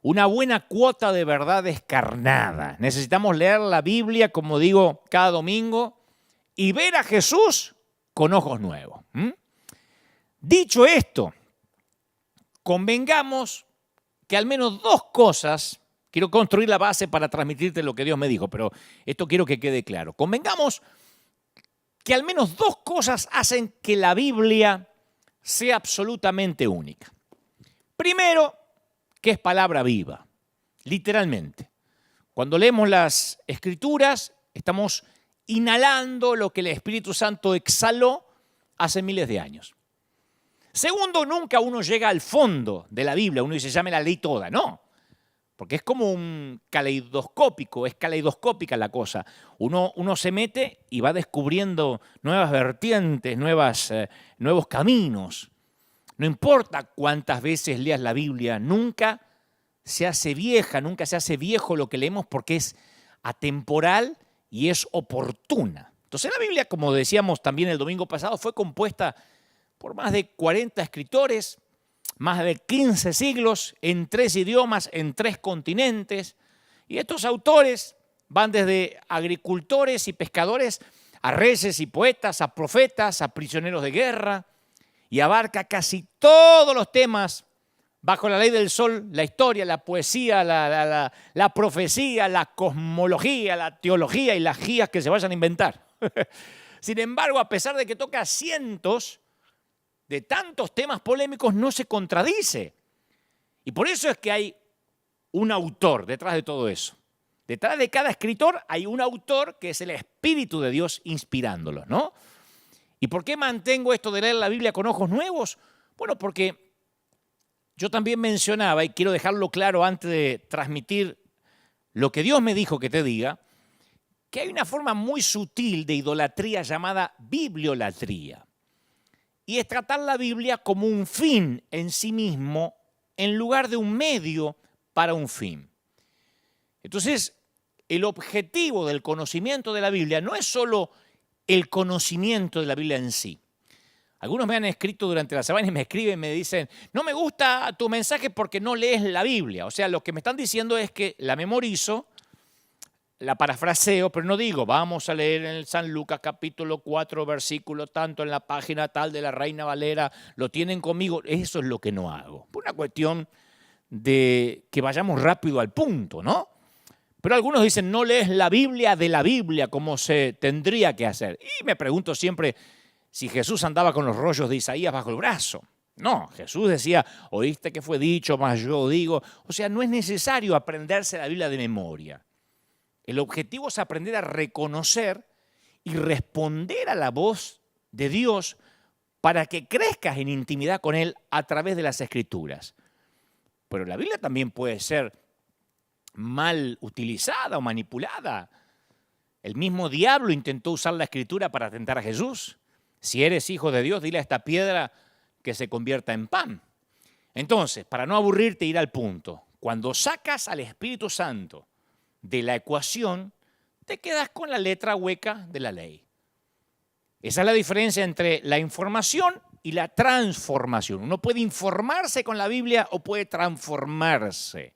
una buena cuota de verdad descarnada. Necesitamos leer la Biblia, como digo, cada domingo y ver a Jesús con ojos nuevos. Dicho esto, convengamos que al menos dos cosas, quiero construir la base para transmitirte lo que Dios me dijo, pero esto quiero que quede claro. Convengamos que al menos dos cosas hacen que la Biblia sea absolutamente única. Primero, que es palabra viva, literalmente. Cuando leemos las Escrituras, estamos inhalando lo que el Espíritu Santo exhaló hace miles de años. Segundo, nunca uno llega al fondo de la Biblia, uno dice, ya me la leí toda, no. Porque es como un caleidoscópico, es caleidoscópica la cosa. Uno se mete y va descubriendo nuevas vertientes, nuevos caminos. No importa cuántas veces leas la Biblia, nunca se hace vieja, nunca se hace viejo lo que leemos porque es atemporal y es oportuna. Entonces la Biblia, como decíamos también el domingo pasado, fue compuesta por más de 40 escritores, más de 15 siglos, en 3 idiomas, en 3 continentes. Y estos autores van desde agricultores y pescadores a reyes y poetas, a profetas, a prisioneros de guerra, y abarca casi todos los temas bajo la ley del sol: la historia, la poesía, la profecía, la cosmología, la teología y las guías que se vayan a inventar. Sin embargo, a pesar de que toca cientos de tantos temas polémicos, no se contradice. Y por eso es que hay un autor detrás de todo eso. Detrás de cada escritor hay un autor que es el Espíritu de Dios inspirándolos, ¿no? ¿Y por qué mantengo esto de leer la Biblia con ojos nuevos? Bueno, porque yo también mencionaba, y quiero dejarlo claro antes de transmitir lo que Dios me dijo que te diga, que hay una forma muy sutil de idolatría llamada bibliolatría. Y es tratar la Biblia como un fin en sí mismo en lugar de un medio para un fin. Entonces, el objetivo del conocimiento de la Biblia no es solo el conocimiento de la Biblia en sí. Algunos me han escrito durante la semana y me escriben y me dicen, no me gusta tu mensaje porque no lees la Biblia. O sea, lo que me están diciendo es que la memorizo, la parafraseo, pero no digo, vamos a leer en el San Lucas capítulo 4, versículo tanto en la página tal de la Reina Valera, lo tienen conmigo. Eso es lo que no hago. Por una cuestión de que vayamos rápido al punto, ¿no? Pero algunos dicen, no lees la Biblia de la Biblia como se tendría que hacer. Y me pregunto siempre si Jesús andaba con los rollos de Isaías bajo el brazo. No, Jesús decía, oíste que fue dicho, mas yo digo. O sea, no es necesario aprenderse la Biblia de memoria. El objetivo es aprender a reconocer y responder a la voz de Dios para que crezcas en intimidad con Él a través de las Escrituras. Pero la Biblia también puede ser mal utilizada o manipulada. El mismo diablo intentó usar la Escritura para tentar a Jesús. Si eres hijo de Dios, dile a esta piedra que se convierta en pan. Entonces, para no aburrirte, ir al punto. Cuando sacas al Espíritu Santo de la ecuación, te quedas con la letra hueca de la ley. Esa es la diferencia entre la información y la transformación. Uno puede informarse con la Biblia o puede transformarse.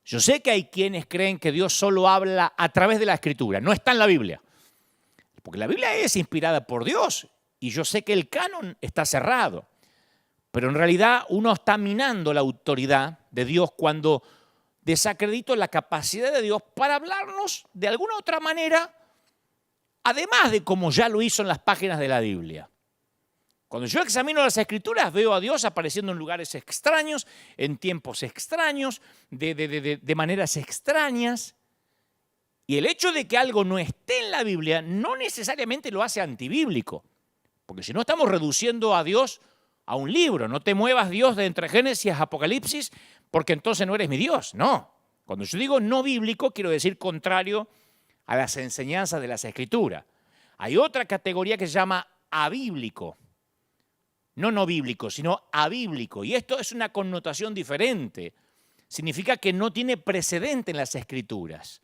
Yo sé que hay quienes creen que Dios solo habla a través de la Escritura, no está en la Biblia. Porque la Biblia es inspirada por Dios y yo sé que el canon está cerrado. Pero en realidad uno está minando la autoridad de Dios cuando desacredito la capacidad de Dios para hablarnos de alguna otra manera, además de como ya lo hizo en las páginas de la Biblia. Cuando yo examino las Escrituras, veo a Dios apareciendo en lugares extraños, en tiempos extraños, de maneras extrañas. Y el hecho de que algo no esté en la Biblia no necesariamente lo hace antibíblico. Porque si no estamos reduciendo a Dios a un libro. No te muevas, Dios, de entre Génesis a Apocalipsis, porque entonces no eres mi Dios. No. Cuando yo digo no bíblico, quiero decir contrario a las enseñanzas de las Escrituras. Hay otra categoría que se llama abíblico. No bíblico, sino abíblico. Y esto es una connotación diferente. Significa que no tiene precedente en las Escrituras.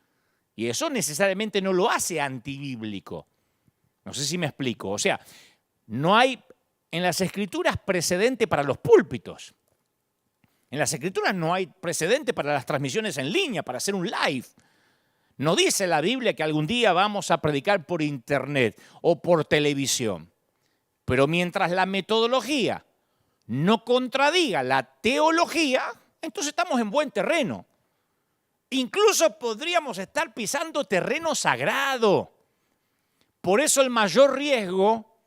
Y eso necesariamente no lo hace antibíblico. No sé si me explico. O sea, no hay en las Escrituras precedente para los púlpitos. En las Escrituras no hay precedente para las transmisiones en línea, para hacer un live. No dice la Biblia que algún día vamos a predicar por internet o por televisión. Pero mientras la metodología no contradiga la teología, entonces estamos en buen terreno. Incluso podríamos estar pisando terreno sagrado. Por eso el mayor riesgo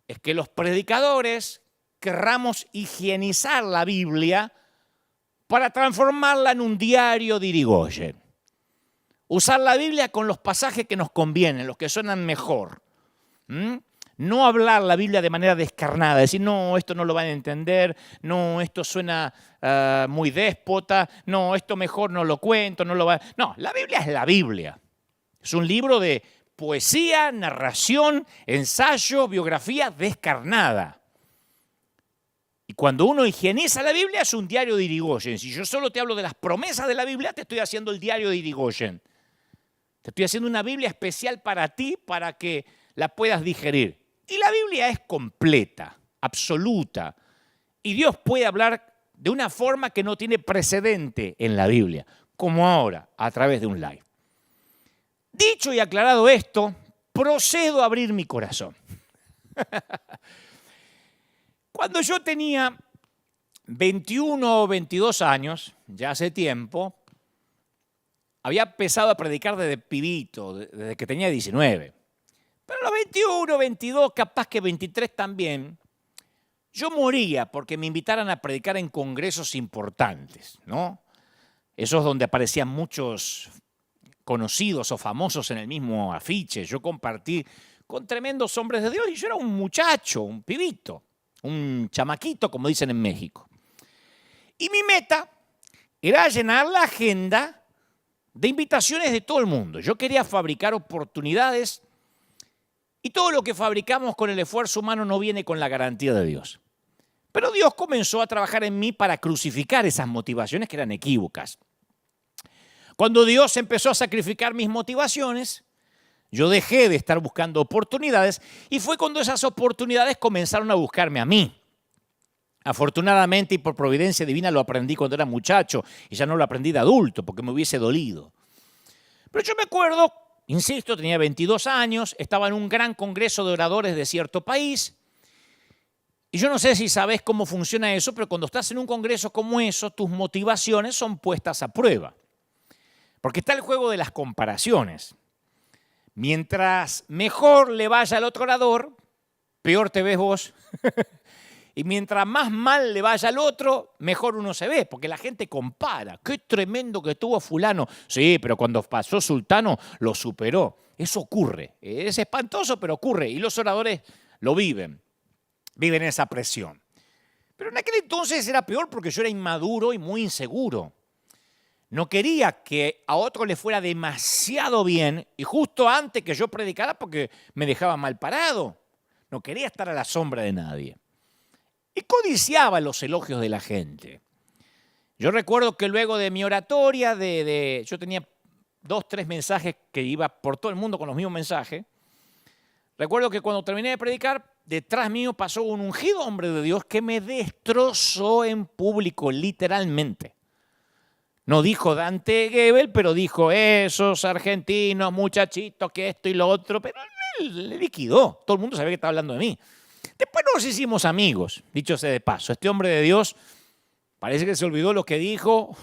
es que los predicadores querramos higienizar la Biblia para transformarla en un diario de Irigoyen. Usar la Biblia con los pasajes que nos convienen, los que suenan mejor. No hablar la Biblia de manera descarnada, decir, no, esto no lo van a entender, no, esto suena muy déspota, no, esto mejor no lo cuento, no lo va. No, la Biblia es la Biblia. Es un libro de poesía, narración, ensayo, biografía descarnada. Y cuando uno higieniza la Biblia es un diario de Irigoyen. Si yo solo te hablo de las promesas de la Biblia, te estoy haciendo el diario de Irigoyen. Te estoy haciendo una Biblia especial para ti, para que la puedas digerir. Y la Biblia es completa, absoluta. Y Dios puede hablar de una forma que no tiene precedente en la Biblia, como ahora, a través de un live. Dicho y aclarado esto, procedo a abrir mi corazón. Cuando yo tenía 21 o 22 años, ya hace tiempo, había empezado a predicar desde pibito, desde que tenía 19. Pero a los 21, 22, capaz que 23 también, yo moría porque me invitaran a predicar en congresos importantes, ¿no? Esos donde aparecían muchos conocidos o famosos en el mismo afiche. Yo compartí con tremendos hombres de Dios y yo era un muchacho, un pibito, un chamaquito, como dicen en México. Y mi meta era llenar la agenda de invitaciones de todo el mundo. Yo quería fabricar oportunidades y todo lo que fabricamos con el esfuerzo humano no viene con la garantía de Dios. Pero Dios comenzó a trabajar en mí para crucificar esas motivaciones que eran equívocas. Cuando Dios empezó a sacrificar mis motivaciones, yo dejé de estar buscando oportunidades y fue cuando esas oportunidades comenzaron a buscarme a mí. Afortunadamente y por providencia divina lo aprendí cuando era muchacho y ya no lo aprendí de adulto porque me hubiese dolido. Pero yo me acuerdo, insisto, tenía 22 años, estaba en un gran congreso de oradores de cierto país y yo no sé si sabes cómo funciona eso, pero cuando estás en un congreso como eso, tus motivaciones son puestas a prueba. Porque está el juego de las comparaciones. Mientras mejor le vaya al otro orador, peor te ves vos. Y mientras más mal le vaya al otro, mejor uno se ve, porque la gente compara. ¡Qué tremendo que estuvo fulano! Sí, pero cuando pasó sultano, lo superó. Eso ocurre. Es espantoso, pero ocurre. Y los oradores lo viven. Viven esa presión. Pero en aquel entonces era peor porque yo era inmaduro y muy inseguro. No quería que a otro le fuera demasiado bien y justo antes que yo predicara porque me dejaba mal parado. No quería estar a la sombra de nadie. Y codiciaba los elogios de la gente. Yo recuerdo que luego de mi oratoria, yo tenía 2, 3 mensajes que iba por todo el mundo con los mismos mensajes. Recuerdo que cuando terminé de predicar, detrás mío pasó un ungido hombre de Dios que me destrozó en público, literalmente. No dijo Dante Gebel, pero dijo esos argentinos, muchachitos, que esto y lo otro, pero él le liquidó. Todo el mundo sabía que estaba hablando de mí. Después nos hicimos amigos, dicho sea de paso. Este hombre de Dios parece que se olvidó lo que dijo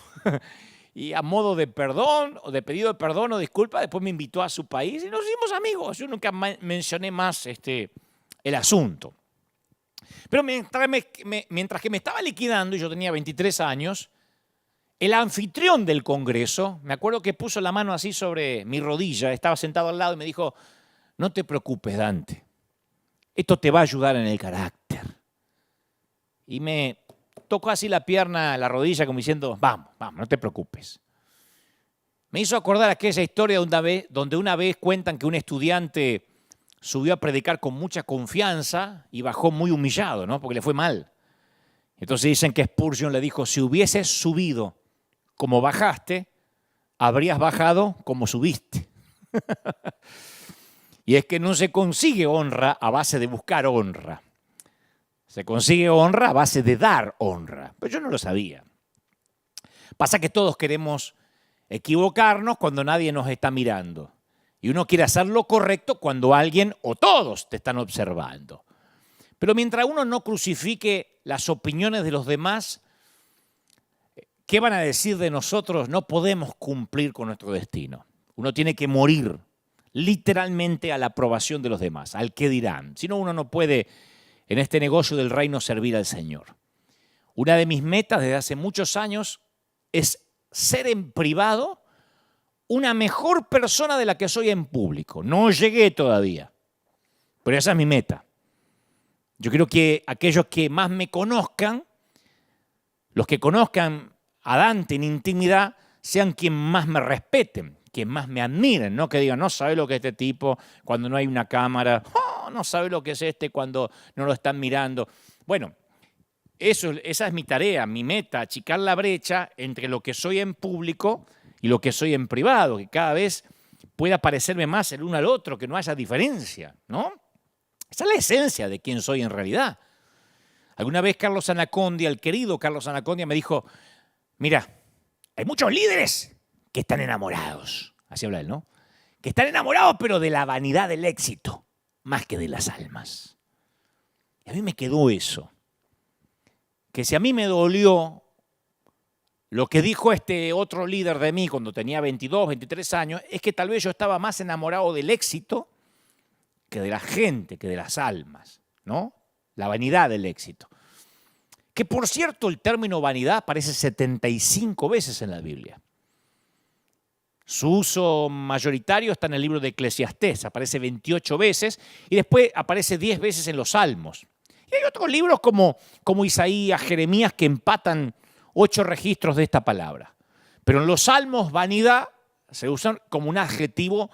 y a modo de perdón o de pedido de perdón o disculpa, después me invitó a su país y nos hicimos amigos. Yo nunca mencioné más el asunto. Pero mientras que me estaba liquidando, y yo tenía 23 años, el anfitrión del congreso, me acuerdo que puso la mano así sobre mi rodilla, estaba sentado al lado y me dijo, no te preocupes, Dante, esto te va a ayudar en el carácter. Y me tocó así la pierna, la rodilla, como diciendo, vamos, no te preocupes. Me hizo acordar aquella historia donde una vez cuentan que un estudiante subió a predicar con mucha confianza y bajó muy humillado, ¿no? Porque le fue mal. Entonces dicen que Spurgeon le dijo, si hubieses subido como bajaste, habrías bajado como subiste. Y es que no se consigue honra a base de buscar honra. Se consigue honra a base de dar honra. Pero yo no lo sabía. Pasa que todos queremos equivocarnos cuando nadie nos está mirando. Y uno quiere hacer lo correcto cuando alguien o todos te están observando. Pero mientras uno no crucifique las opiniones de los demás, ¿qué van a decir de nosotros? No podemos cumplir con nuestro destino. Uno tiene que morir literalmente a la aprobación de los demás, al qué dirán. Si no, uno no puede en este negocio del reino servir al Señor. Una de mis metas desde hace muchos años es ser en privado una mejor persona de la que soy en público. No llegué todavía, pero esa es mi meta. Yo quiero que aquellos que más me conozcan, los que conozcan a Dante en intimidad, sean quien más me respeten, quien más me admiren, no que digan, no sabe lo que es este tipo cuando no hay una cámara, oh, no sabe lo que es este cuando no lo están mirando. Bueno, esa es mi tarea, mi meta, achicar la brecha entre lo que soy en público y lo que soy en privado, que cada vez pueda parecerme más el uno al otro, que no haya diferencia, ¿no? Esa es la esencia de quién soy en realidad. Alguna vez Carlos Anacondia, el querido Carlos Anacondia, me dijo, mira, hay muchos líderes que están enamorados, así habla él, ¿no? Que están enamorados pero de la vanidad del éxito, más que de las almas. Y a mí me quedó eso. Que si a mí me dolió lo que dijo este otro líder de mí cuando tenía 22, 23 años, es que tal vez yo estaba más enamorado del éxito que de la gente, que de las almas, ¿no? La vanidad del éxito. Que por cierto, el término vanidad aparece 75 veces en la Biblia. Su uso mayoritario está en el libro de Eclesiastés, aparece 28 veces y después aparece 10 veces en los Salmos. Y hay otros libros como Isaías, Jeremías, que empatan 8 registros de esta palabra. Pero en los Salmos, vanidad se usan como un adjetivo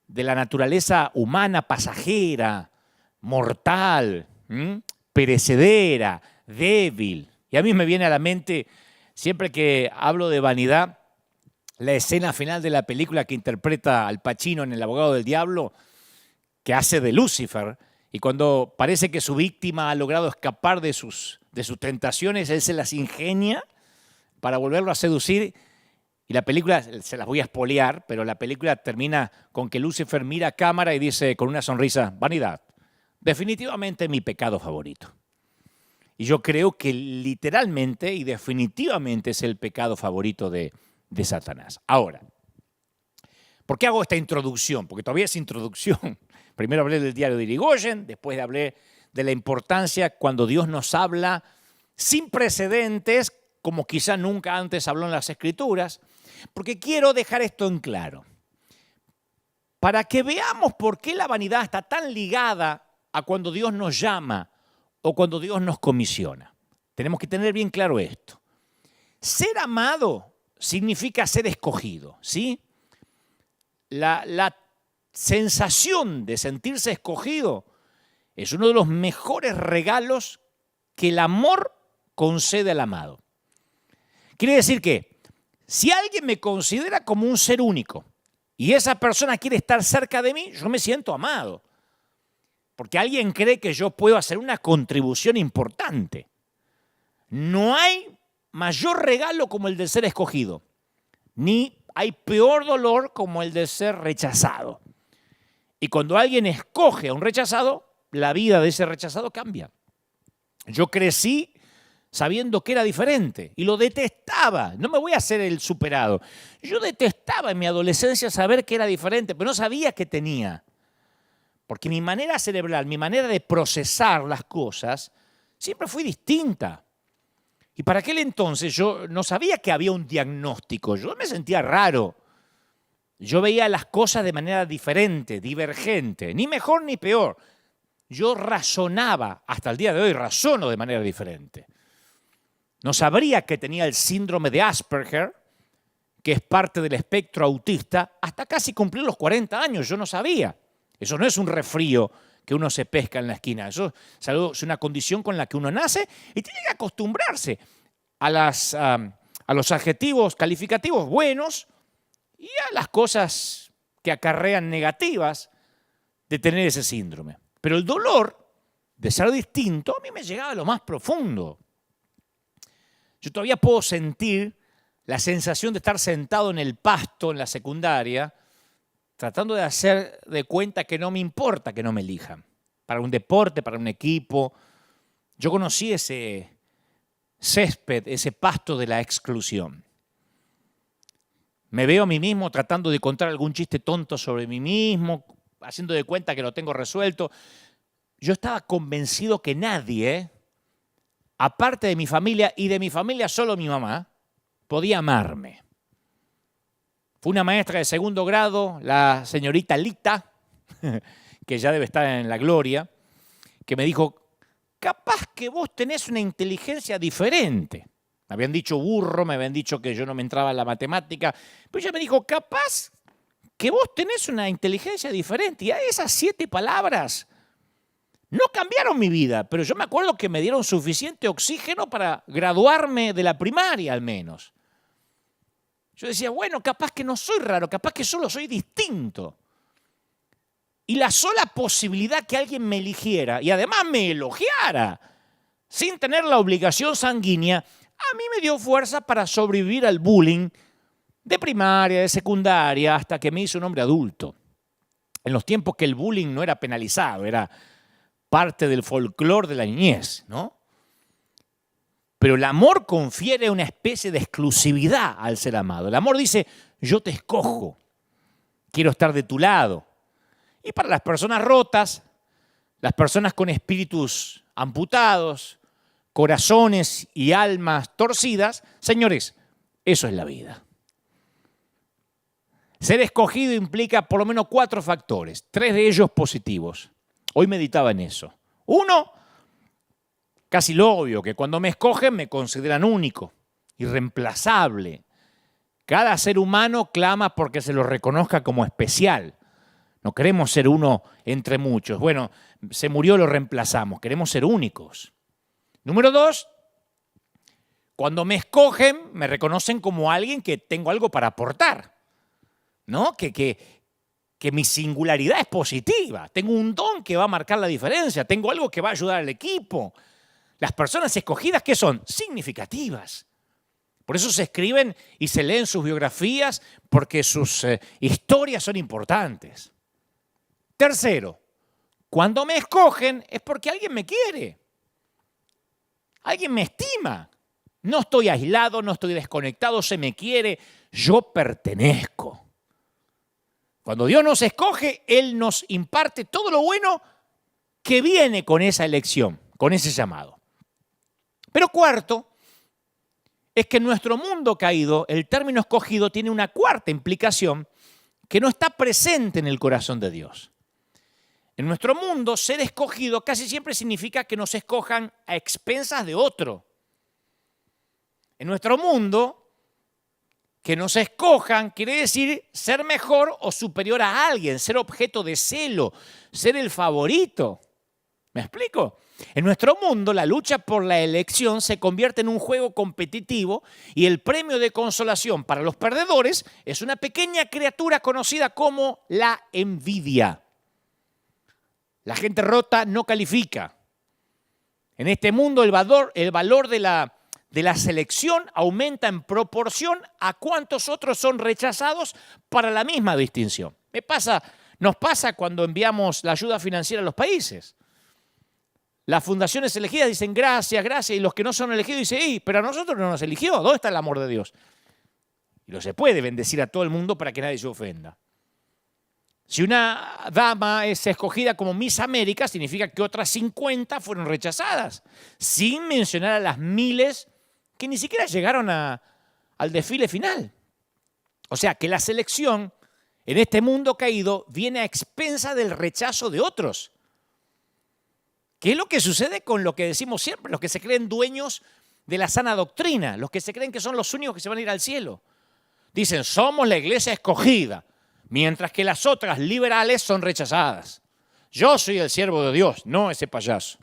de la naturaleza humana, pasajera, mortal, perecedera, débil. Y a mí me viene a la mente, siempre que hablo de vanidad, la escena final de la película que interpreta Al Pacino en El abogado del diablo, que hace de Lucifer, y cuando parece que su víctima ha logrado escapar de sus tentaciones, él se las ingenia para volverlo a seducir. Y la película, se las voy a espolear, pero la película termina con que Lucifer mira a cámara y dice con una sonrisa, vanidad, definitivamente mi pecado favorito. Y yo creo que literalmente y definitivamente es el pecado favorito de Satanás. Ahora, ¿por qué hago esta introducción? Porque todavía es introducción. Primero hablé del diario de Irigoyen, después hablé de la importancia cuando Dios nos habla sin precedentes, como quizá nunca antes habló en las Escrituras, porque quiero dejar esto en claro. Para que veamos por qué la vanidad está tan ligada a cuando Dios nos llama o cuando Dios nos comisiona. Tenemos que tener bien claro esto. Ser amado significa ser escogido, ¿sí? La sensación de sentirse escogido es uno de los mejores regalos que el amor concede al amado. Quiere decir que si alguien me considera como un ser único y esa persona quiere estar cerca de mí, yo me siento amado. Porque alguien cree que yo puedo hacer una contribución importante. No hay mayor regalo como el de ser escogido, ni hay peor dolor como el de ser rechazado. Y cuando alguien escoge a un rechazado, la vida de ese rechazado cambia. Yo crecí sabiendo que era diferente y lo detestaba. No me voy a hacer el superado. Yo detestaba en mi adolescencia saber que era diferente, pero no sabía qué tenía. Porque mi manera cerebral, mi manera de procesar las cosas, siempre fue distinta. Y para aquel entonces yo no sabía que había un diagnóstico. Yo me sentía raro. Yo veía las cosas de manera diferente, divergente, ni mejor ni peor. Yo razonaba, hasta el día de hoy razono de manera diferente. No sabría que tenía el síndrome de Asperger, que es parte del espectro autista, hasta casi cumplir los 40 años. Yo no sabía. Eso no es un resfrío que uno se pesca en la esquina. Eso es una condición con la que uno nace y tiene que acostumbrarse a los adjetivos calificativos buenos y a las cosas que acarrean negativas de tener ese síndrome. Pero el dolor de ser distinto a mí me llegaba a lo más profundo. Yo todavía puedo sentir la sensación de estar sentado en el pasto en la secundaria, tratando de hacer de cuenta que no me importa que no me elijan. Para un deporte, para un equipo. Yo conocí ese césped, ese pasto de la exclusión. Me veo a mí mismo tratando de contar algún chiste tonto sobre mí mismo, haciendo de cuenta que lo tengo resuelto. Yo estaba convencido que nadie, aparte de mi familia y de mi familia solo mi mamá, podía amarme. Fue una maestra de segundo grado, la señorita Lita, que ya debe estar en la gloria, que me dijo, capaz que vos tenés una inteligencia diferente. Me habían dicho burro, me habían dicho que yo no me entraba en la matemática, pero ella me dijo, capaz que vos tenés una inteligencia diferente. Y a esas 7 palabras no cambiaron mi vida, pero yo me acuerdo que me dieron suficiente oxígeno para graduarme de la primaria al menos. Yo decía, bueno, capaz que no soy raro, capaz que solo soy distinto. Y la sola posibilidad que alguien me eligiera y además me elogiara, sin tener la obligación sanguínea, a mí me dio fuerza para sobrevivir al bullying de primaria, de secundaria, hasta que me hice un hombre adulto. En los tiempos que el bullying no era penalizado, era parte del folclore de la niñez, ¿no? Pero el amor confiere una especie de exclusividad al ser amado. El amor dice, yo te escojo, quiero estar de tu lado. Y para las personas rotas, las personas con espíritus amputados, corazones y almas torcidas, señores, eso es la vida. Ser escogido implica por lo menos 4 factores, 3 de ellos positivos. Hoy meditaba en eso. 1, casi lo obvio, que cuando me escogen me consideran único, irreemplazable. Cada ser humano clama porque se lo reconozca como especial. No queremos ser uno entre muchos. Bueno, se murió, lo reemplazamos. Queremos ser únicos. Número 2, cuando me escogen, me reconocen como alguien que tengo algo para aportar, ¿no? Que mi singularidad es positiva. Tengo un don que va a marcar la diferencia. Tengo algo que va a ayudar al equipo. Las personas escogidas, ¿qué son? Significativas. Por eso se escriben y se leen sus biografías, porque sus historias son importantes. Tercero, cuando me escogen es porque alguien me quiere. Alguien me estima. No estoy aislado, no estoy desconectado, se me quiere, yo pertenezco. Cuando Dios nos escoge, Él nos imparte todo lo bueno que viene con esa elección, con ese llamado. Pero cuarto, es que en nuestro mundo caído, el término escogido tiene una cuarta implicación que no está presente en el corazón de Dios. En nuestro mundo, ser escogido casi siempre significa que nos escojan a expensas de otro. En nuestro mundo, que nos escojan quiere decir ser mejor o superior a alguien, ser objeto de celo, ser el favorito. ¿Me explico? En nuestro mundo, la lucha por la elección se convierte en un juego competitivo y el premio de consolación para los perdedores es una pequeña criatura conocida como la envidia. La gente rota no califica. En este mundo el valor de la selección aumenta en proporción a cuántos otros son rechazados para la misma distinción. Nos pasa cuando enviamos la ayuda financiera a los países. Las fundaciones elegidas dicen gracias, gracias, y los que no son elegidos dicen, pero a nosotros no nos eligió, ¿dónde está el amor de Dios? Y no se puede bendecir a todo el mundo para que nadie se ofenda. Si una dama es escogida como Miss América, significa que otras 50 fueron rechazadas, sin mencionar a las miles que ni siquiera llegaron al desfile final. O sea, que la selección en este mundo caído viene a expensa del rechazo de otros. ¿Qué es lo que sucede con lo que decimos siempre? Los que se creen dueños de la sana doctrina, los que se creen que son los únicos que se van a ir al cielo. Dicen, somos la iglesia escogida, mientras que las otras liberales son rechazadas. Yo soy el siervo de Dios, no ese payaso.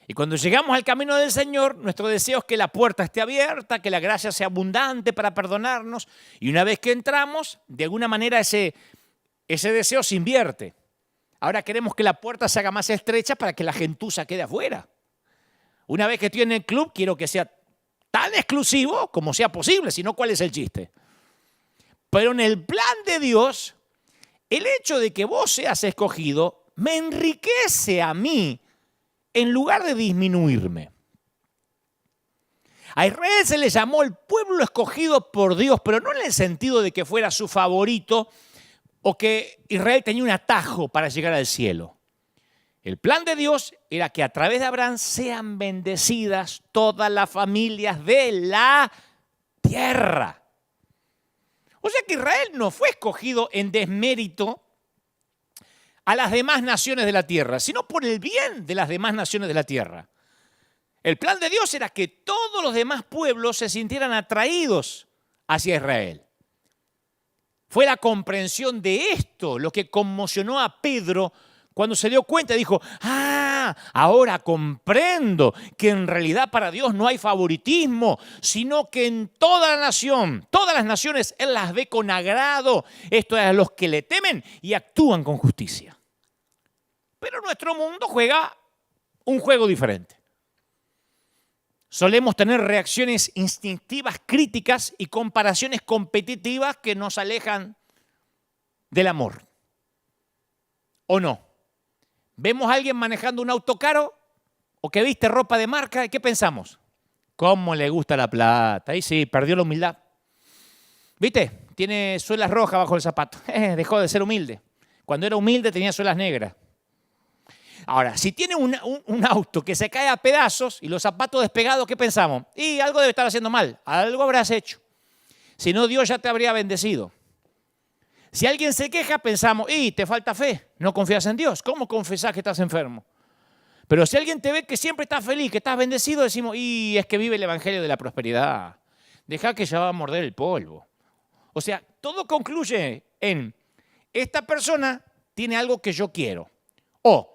Y cuando llegamos al camino del Señor, nuestro deseo es que la puerta esté abierta, que la gracia sea abundante para perdonarnos. Y una vez que entramos, de alguna manera ese deseo se invierte. Ahora queremos que la puerta se haga más estrecha para que la gentuza quede afuera. Una vez que estoy en el club, quiero que sea tan exclusivo como sea posible, si no, ¿cuál es el chiste? Pero en el plan de Dios, el hecho de que vos seas escogido me enriquece a mí en lugar de disminuirme. A Israel se le llamó el pueblo escogido por Dios, pero no en el sentido de que fuera su favorito o que Israel tenía un atajo para llegar al cielo. El plan de Dios era que a través de Abraham sean bendecidas todas las familias de la tierra. O sea que Israel no fue escogido en desmérito a las demás naciones de la tierra, sino por el bien de las demás naciones de la tierra. El plan de Dios era que todos los demás pueblos se sintieran atraídos hacia Israel. Fue la comprensión de esto lo que conmocionó a Pedro cuando se dio cuenta y dijo, ahora comprendo que en realidad para Dios no hay favoritismo, sino que en toda la nación, todas las naciones, Él las ve con agrado. Esto es a los que le temen y actúan con justicia. Pero nuestro mundo juega un juego diferente. Solemos tener reacciones instintivas críticas y comparaciones competitivas que nos alejan del amor. ¿O no? Vemos a alguien manejando un auto caro o que viste ropa de marca y ¿qué pensamos? ¿Cómo le gusta la plata? Ahí sí, perdió la humildad. ¿Viste? Tiene suelas rojas bajo el zapato. Dejó de ser humilde. Cuando era humilde tenía suelas negras. Ahora, si tiene un auto que se cae a pedazos y los zapatos despegados, ¿qué pensamos? Y algo debe estar haciendo mal, algo habrás hecho. Si no, Dios ya te habría bendecido. Si alguien se queja, pensamos, te falta fe, no confías en Dios. ¿Cómo confesás que estás enfermo? Pero si alguien te ve que siempre estás feliz, que estás bendecido, decimos, es que vive el evangelio de la prosperidad. Deja que ya va a morder el polvo. O sea, todo concluye en, esta persona tiene algo que yo quiero. O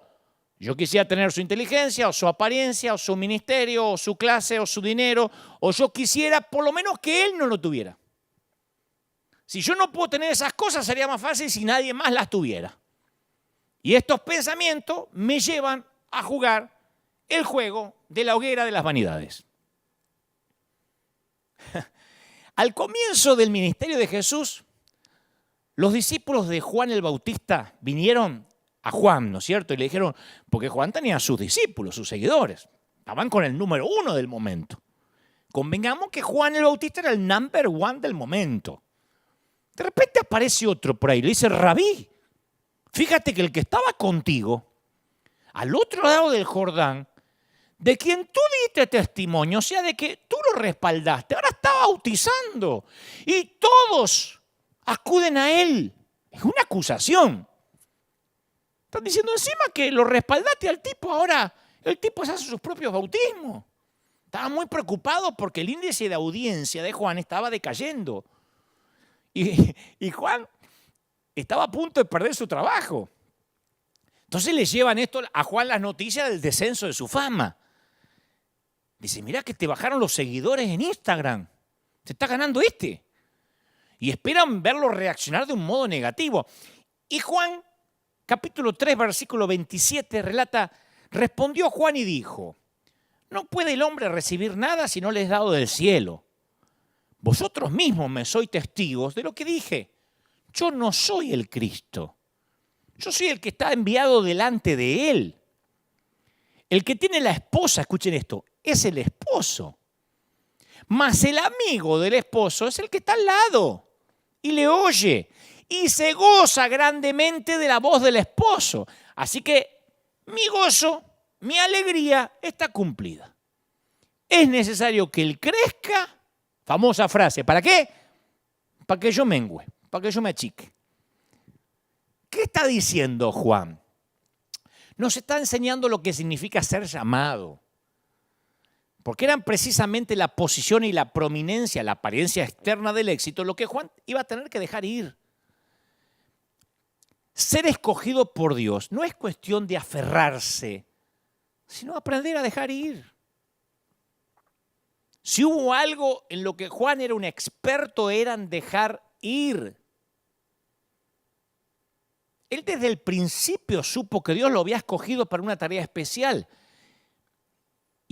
yo quisiera tener su inteligencia, o su apariencia, o su ministerio, o su clase, o su dinero, o yo quisiera por lo menos que él no lo tuviera. Si yo no puedo tener esas cosas, sería más fácil si nadie más las tuviera. Y estos pensamientos me llevan a jugar el juego de la hoguera de las vanidades. Al comienzo del ministerio de Jesús, los discípulos de Juan el Bautista vinieron a Juan, ¿no es cierto? Y le dijeron, porque Juan tenía a sus discípulos, sus seguidores. Estaban con el número 1 del momento. Convengamos que Juan el Bautista era el number 1 del momento. De repente aparece otro por ahí, le dice, Rabí, fíjate que el que estaba contigo, al otro lado del Jordán, de quien tú diste testimonio, o sea, de que tú lo respaldaste, ahora está bautizando. Y todos acuden a él. Es una acusación. Están diciendo encima que lo respaldaste al tipo, ahora el tipo se hace sus propios bautismos. Estaba muy preocupado porque el índice de audiencia de Juan estaba decayendo. Y Juan estaba a punto de perder su trabajo. Entonces le llevan esto a Juan las noticias del descenso de su fama. Dice, mirá que te bajaron los seguidores en Instagram. Te está ganando este. Y esperan verlo reaccionar de un modo negativo. Y Juan, capítulo 3, versículo 27, relata, respondió Juan y dijo, no puede el hombre recibir nada si no le es dado del cielo. Vosotros mismos me sois testigos de lo que dije. Yo no soy el Cristo. Yo soy el que está enviado delante de él. El que tiene la esposa, escuchen esto, es el esposo. Mas el amigo del esposo es el que está al lado y le oye y se goza grandemente de la voz del esposo. Así que mi gozo, mi alegría está cumplida. Es necesario que él crezca. Famosa frase, ¿para qué? Para que yo mengüe, para que yo me achique. ¿Qué está diciendo Juan? Nos está enseñando lo que significa ser llamado. Porque eran precisamente la posición y la prominencia, la apariencia externa del éxito, lo que Juan iba a tener que dejar ir. Ser escogido por Dios no es cuestión de aferrarse, sino aprender a dejar ir. Si hubo algo en lo que Juan era un experto, era en dejar ir. Él desde el principio supo que Dios lo había escogido para una tarea especial.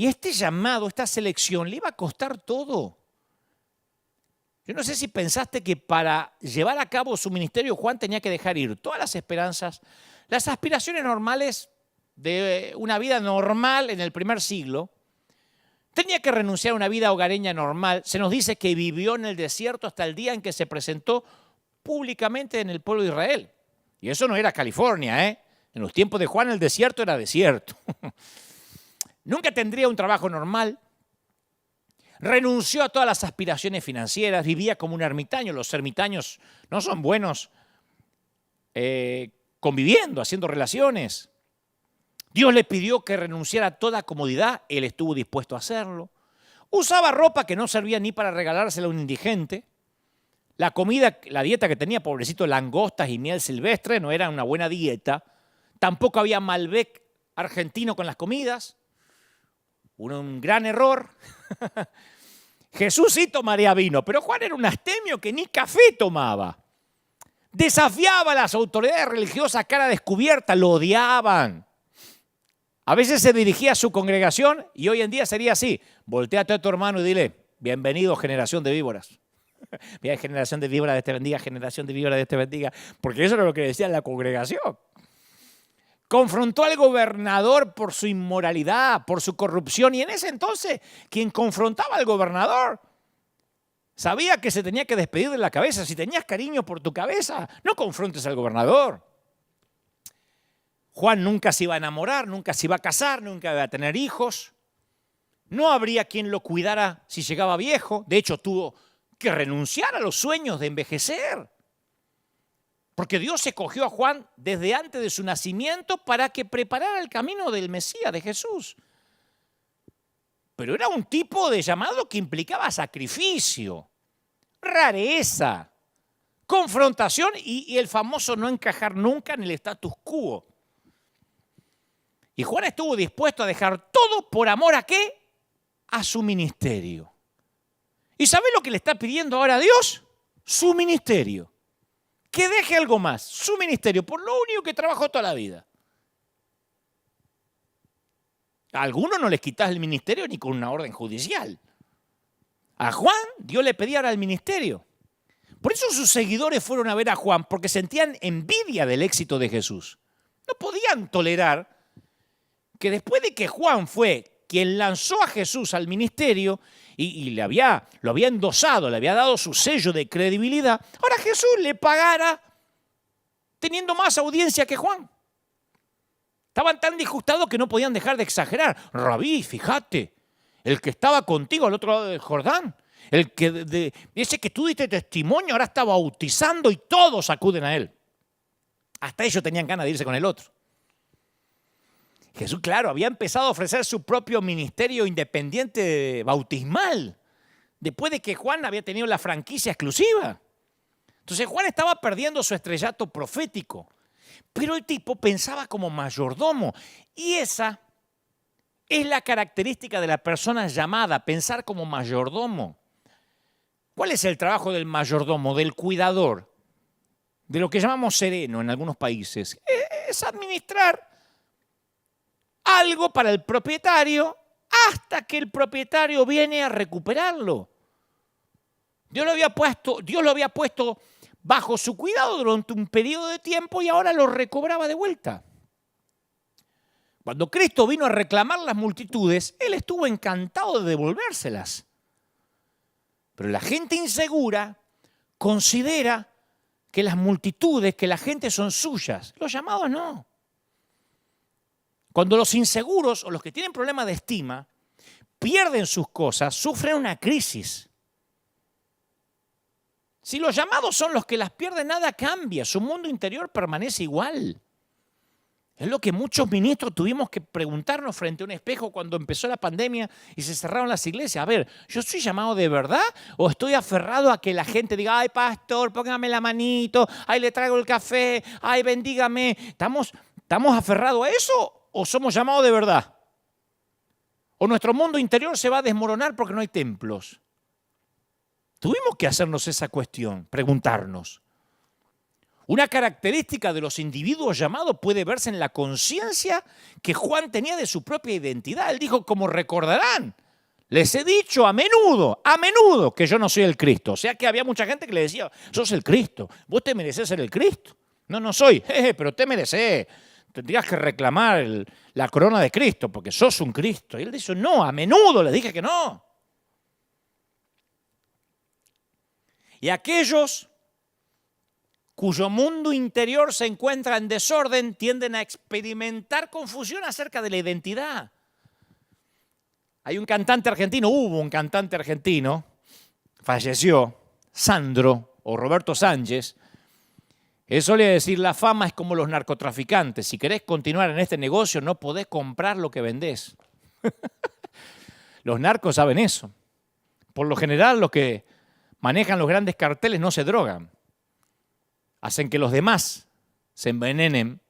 Y este llamado, esta selección, le iba a costar todo. Yo no sé si pensaste que para llevar a cabo su ministerio Juan tenía que dejar ir todas las esperanzas, las aspiraciones normales de una vida normal en el primer siglo. Tenía que renunciar a una vida hogareña normal. Se nos dice que vivió en el desierto hasta el día en que se presentó públicamente en el pueblo de Israel. Y eso no era California, ¿eh? En los tiempos de Juan el desierto era desierto. Nunca tendría un trabajo normal. Renunció a todas las aspiraciones financieras, vivía como un ermitaño. Los ermitaños no son buenos conviviendo, haciendo relaciones. Dios le pidió que renunciara a toda comodidad, él estuvo dispuesto a hacerlo. Usaba ropa que no servía ni para regalársela a un indigente. La comida, la dieta que tenía, pobrecito, langostas y miel silvestre, no era una buena dieta. Tampoco había Malbec argentino con las comidas. Un gran error. Jesús sí tomaría vino, pero Juan era un astemio que ni café tomaba. Desafiaba a las autoridades religiosas a cara descubierta, lo odiaban. A veces se dirigía a su congregación y hoy en día sería así. Voltéate a tu hermano y dile, bienvenido generación de víboras. Mira, generación de víboras, Dios te bendiga, generación de víboras, Dios te bendiga. Porque eso era lo que decía la congregación. Confrontó al gobernador por su inmoralidad, por su corrupción. Y en ese entonces, quien confrontaba al gobernador sabía que se tenía que despedir de la cabeza. Si tenías cariño por tu cabeza, no confrontes al gobernador. Juan nunca se iba a enamorar, nunca se iba a casar, nunca iba a tener hijos. No habría quien lo cuidara si llegaba viejo. De hecho, tuvo que renunciar a los sueños de envejecer. Porque Dios escogió a Juan desde antes de su nacimiento para que preparara el camino del Mesías, de Jesús. Pero era un tipo de llamado que implicaba sacrificio, rareza, confrontación y el famoso no encajar nunca en el status quo. Y Juan estuvo dispuesto a dejar todo por amor ¿a qué? A su ministerio. ¿Y sabe lo que le está pidiendo ahora a Dios? Su ministerio. Que deje algo más, su ministerio, por lo único que trabajó toda la vida. A algunos no les quitas el ministerio ni con una orden judicial. A Juan Dios le pedía ahora el ministerio. Por eso sus seguidores fueron a ver a Juan, porque sentían envidia del éxito de Jesús. No podían tolerar que después de que Juan fue quien lanzó a Jesús al ministerio y lo había endosado, le había dado su sello de credibilidad, ahora Jesús le pagara teniendo más audiencia que Juan. Estaban tan disgustados que no podían dejar de exagerar. Rabí, fíjate, el que estaba contigo al otro lado del Jordán, ese que tú diste testimonio ahora está bautizando y todos acuden a él. Hasta ellos tenían ganas de irse con el otro. Jesús, claro, había empezado a ofrecer su propio ministerio independiente bautismal, después de que Juan había tenido la franquicia exclusiva. Entonces Juan estaba perdiendo su estrellato profético, pero el tipo pensaba como mayordomo. Y esa es la característica de la persona llamada, pensar como mayordomo. ¿Cuál es el trabajo del mayordomo, del cuidador? De lo que llamamos sereno en algunos países. Es administrar algo para el propietario hasta que el propietario viene a recuperarlo. Dios lo había puesto bajo su cuidado durante un periodo de tiempo y ahora lo recobraba de vuelta. Cuando Cristo vino a reclamar las multitudes, Él estuvo encantado de devolvérselas. Pero la gente insegura considera que las multitudes, que la gente son suyas. Los llamados no. Cuando los inseguros o los que tienen problemas de estima pierden sus cosas, sufren una crisis. Si los llamados son los que las pierden, nada cambia. Su mundo interior permanece igual. Es lo que muchos ministros tuvimos que preguntarnos frente a un espejo cuando empezó la pandemia y se cerraron las iglesias. A ver, ¿yo soy llamado de verdad o estoy aferrado a que la gente diga, ay, pastor, póngame la manito, ay, le traigo el café, ay, bendígame? ¿Estamos aferrados a eso o somos llamados de verdad? ¿O nuestro mundo interior se va a desmoronar porque no hay templos? Tuvimos que hacernos esa cuestión, preguntarnos. Una característica de los individuos llamados puede verse en la conciencia que Juan tenía de su propia identidad. Él dijo, como recordarán, les he dicho a menudo, que yo no soy el Cristo. O sea que había mucha gente que le decía, sos el Cristo, vos te merecés ser el Cristo. No soy, pero te merecés. Tendrías que reclamar la corona de Cristo porque sos un Cristo. Y él dice, no, a menudo les dije que no. Y aquellos cuyo mundo interior se encuentra en desorden tienden a experimentar confusión acerca de la identidad. Hubo un cantante argentino, falleció, Sandro o Roberto Sánchez. Él solía decir, la fama es como los narcotraficantes. Si querés continuar en este negocio, no podés comprar lo que vendés. Los narcos saben eso. Por lo general, los que manejan los grandes carteles no se drogan. Hacen que los demás se envenenen.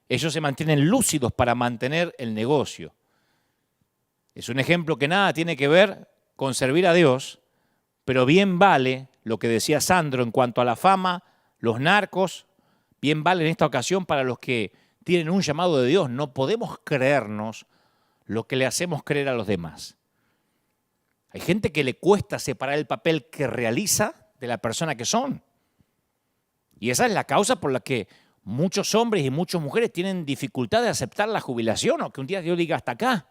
Ellos se mantienen lúcidos para mantener el negocio. Es un ejemplo que nada tiene que ver con servir a Dios, pero bien vale lo que decía Sandro en cuanto a la fama, los narcos, bien vale en esta ocasión para los que tienen un llamado de Dios. No podemos creernos lo que le hacemos creer a los demás. Hay gente que le cuesta separar el papel que realiza de la persona que son. Y esa es la causa por la que muchos hombres y muchas mujeres tienen dificultad de aceptar la jubilación o que un día Dios diga hasta acá.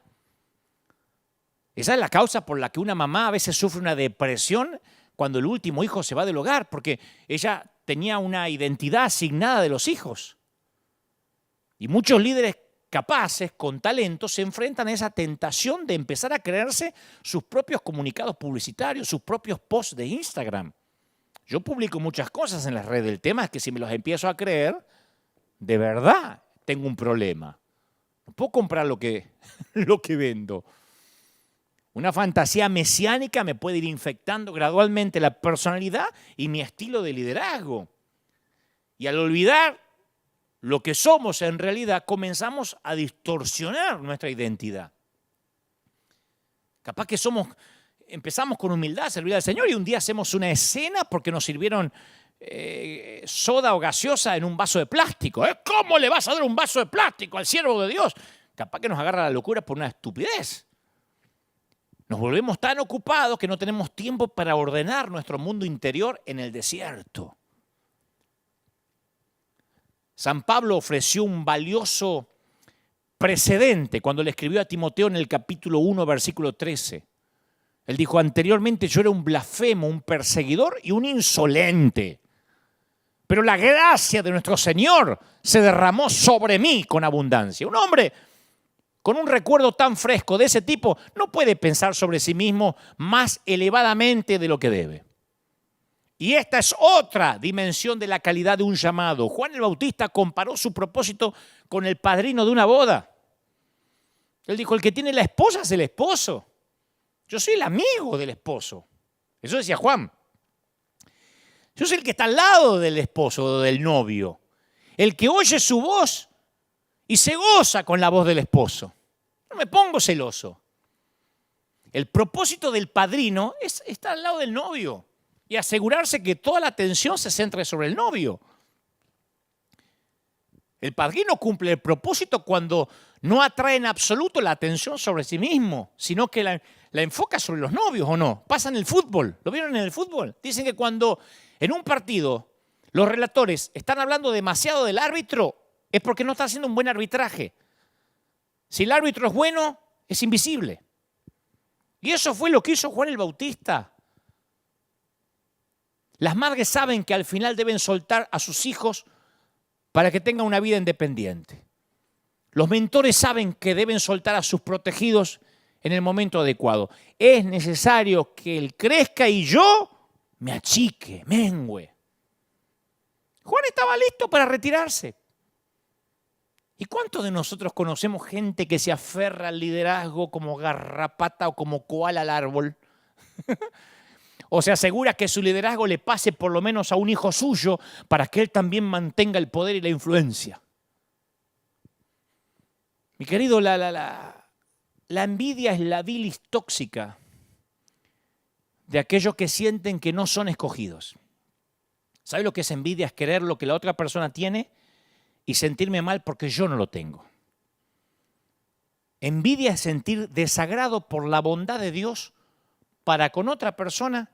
Esa es la causa por la que una mamá a veces sufre una depresión cuando el último hijo se va del hogar, porque ella tenía una identidad asignada de los hijos. Y muchos líderes capaces, con talento, se enfrentan a esa tentación de empezar a creerse sus propios comunicados publicitarios, sus propios posts de Instagram. Yo publico muchas cosas en las redes. El tema es que si me los empiezo a creer, de verdad tengo un problema. No puedo comprar lo que vendo. Una fantasía mesiánica me puede ir infectando gradualmente la personalidad y mi estilo de liderazgo. Y al olvidar lo que somos en realidad, comenzamos a distorsionar nuestra identidad. Capaz que empezamos con humildad a servir al Señor y un día hacemos una escena porque nos sirvieron soda o gaseosa en un vaso de plástico. ¿Cómo le vas a dar un vaso de plástico al siervo de Dios? Capaz que nos agarra la locura por una estupidez. Nos volvemos tan ocupados que no tenemos tiempo para ordenar nuestro mundo interior en el desierto. San Pablo ofreció un valioso precedente cuando le escribió a Timoteo en el capítulo 1, versículo 13. Él dijo, anteriormente yo era un blasfemo, un perseguidor y un insolente. Pero la gracia de nuestro Señor se derramó sobre mí con abundancia. Un hombre con un recuerdo tan fresco de ese tipo no puede pensar sobre sí mismo más elevadamente de lo que debe. Y esta es otra dimensión de la calidad de un llamado. Juan el Bautista comparó su propósito con el padrino de una boda. Él dijo, el que tiene la esposa es el esposo. Yo soy el amigo del esposo. Eso decía Juan. Yo soy el que está al lado del esposo o del novio. El que oye su voz y se goza con la voz del esposo. No me pongo celoso. El propósito del padrino es estar al lado del novio y asegurarse que toda la atención se centre sobre el novio. El padrino cumple el propósito cuando no atrae en absoluto la atención sobre sí mismo, sino que la enfoca sobre los novios, ¿o no? Pasa en el fútbol. ¿Lo vieron en el fútbol? Dicen que cuando en un partido los relatores están hablando demasiado del árbitro, es porque no está haciendo un buen arbitraje. Si el árbitro es bueno, es invisible. Y eso fue lo que hizo Juan el Bautista. Las madres saben que al final deben soltar a sus hijos para que tengan una vida independiente. Los mentores saben que deben soltar a sus protegidos en el momento adecuado. Es necesario que él crezca y yo me achique, mengüe. Juan estaba listo para retirarse. ¿Y cuántos de nosotros conocemos gente que se aferra al liderazgo como garrapata o como koala al árbol? O se asegura que su liderazgo le pase por lo menos a un hijo suyo para que él también mantenga el poder y la influencia. Mi querido, la envidia es la bilis tóxica de aquellos que sienten que no son escogidos. ¿Sabe lo que es envidia? Es querer lo que la otra persona tiene y sentirme mal porque yo no lo tengo. Envidia es sentir desagrado por la bondad de Dios para con otra persona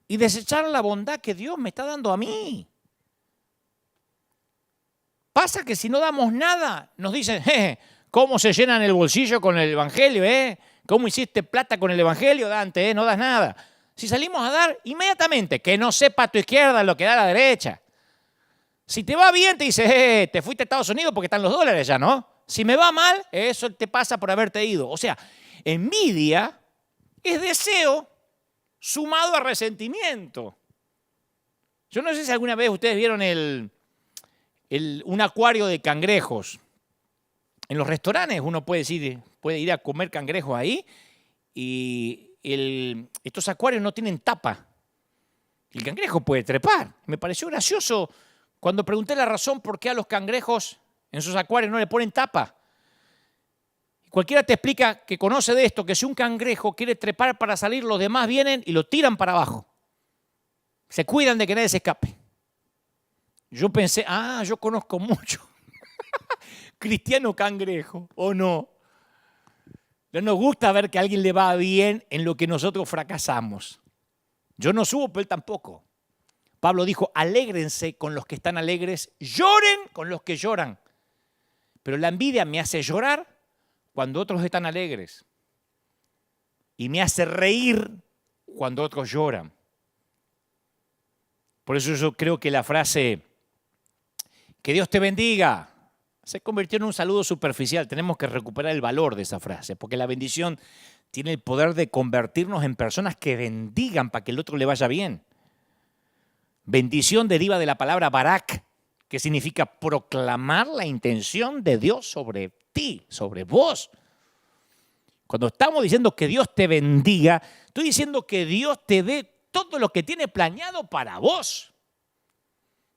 y desechar la bondad que Dios me está dando a mí. Pasa que si no damos nada, nos dicen, ¿cómo se llenan el bolsillo con el evangelio? ¿Cómo hiciste plata con el evangelio, Dante? No das nada. Si salimos a dar, inmediatamente, que no sepa tu izquierda lo que da la derecha. Si te va bien, te dice, te fuiste a Estados Unidos porque están los dólares ya, ¿no? Si me va mal, eso te pasa por haberte ido. O sea, envidia es deseo sumado a resentimiento. Yo no sé si alguna vez ustedes vieron un acuario de cangrejos. En los restaurantes uno puede ir a comer cangrejos ahí y estos acuarios no tienen tapa. El cangrejo puede trepar. Me pareció gracioso cuando pregunté la razón por qué a los cangrejos en sus acuarios no le ponen tapa. Cualquiera te explica que conoce de esto, que si un cangrejo quiere trepar para salir, los demás vienen y lo tiran para abajo. Se cuidan de que nadie se escape. Yo pensé, yo conozco mucho. Cristiano cangrejo, ¿o no? No nos gusta ver que a alguien le va bien en lo que nosotros fracasamos. Yo no subo, pero él tampoco. Pablo dijo, alégrense con los que están alegres, lloren con los que lloran. Pero la envidia me hace llorar cuando otros están alegres. Y me hace reír cuando otros lloran. Por eso yo creo que la frase, que Dios te bendiga, se convirtió en un saludo superficial. Tenemos que recuperar el valor de esa frase, porque la bendición tiene el poder de convertirnos en personas que bendigan para que el otro le vaya bien. Bendición deriva de la palabra barak, que significa proclamar la intención de Dios sobre ti, sobre vos. Cuando estamos diciendo que Dios te bendiga, estoy diciendo que Dios te dé todo lo que tiene planeado para vos.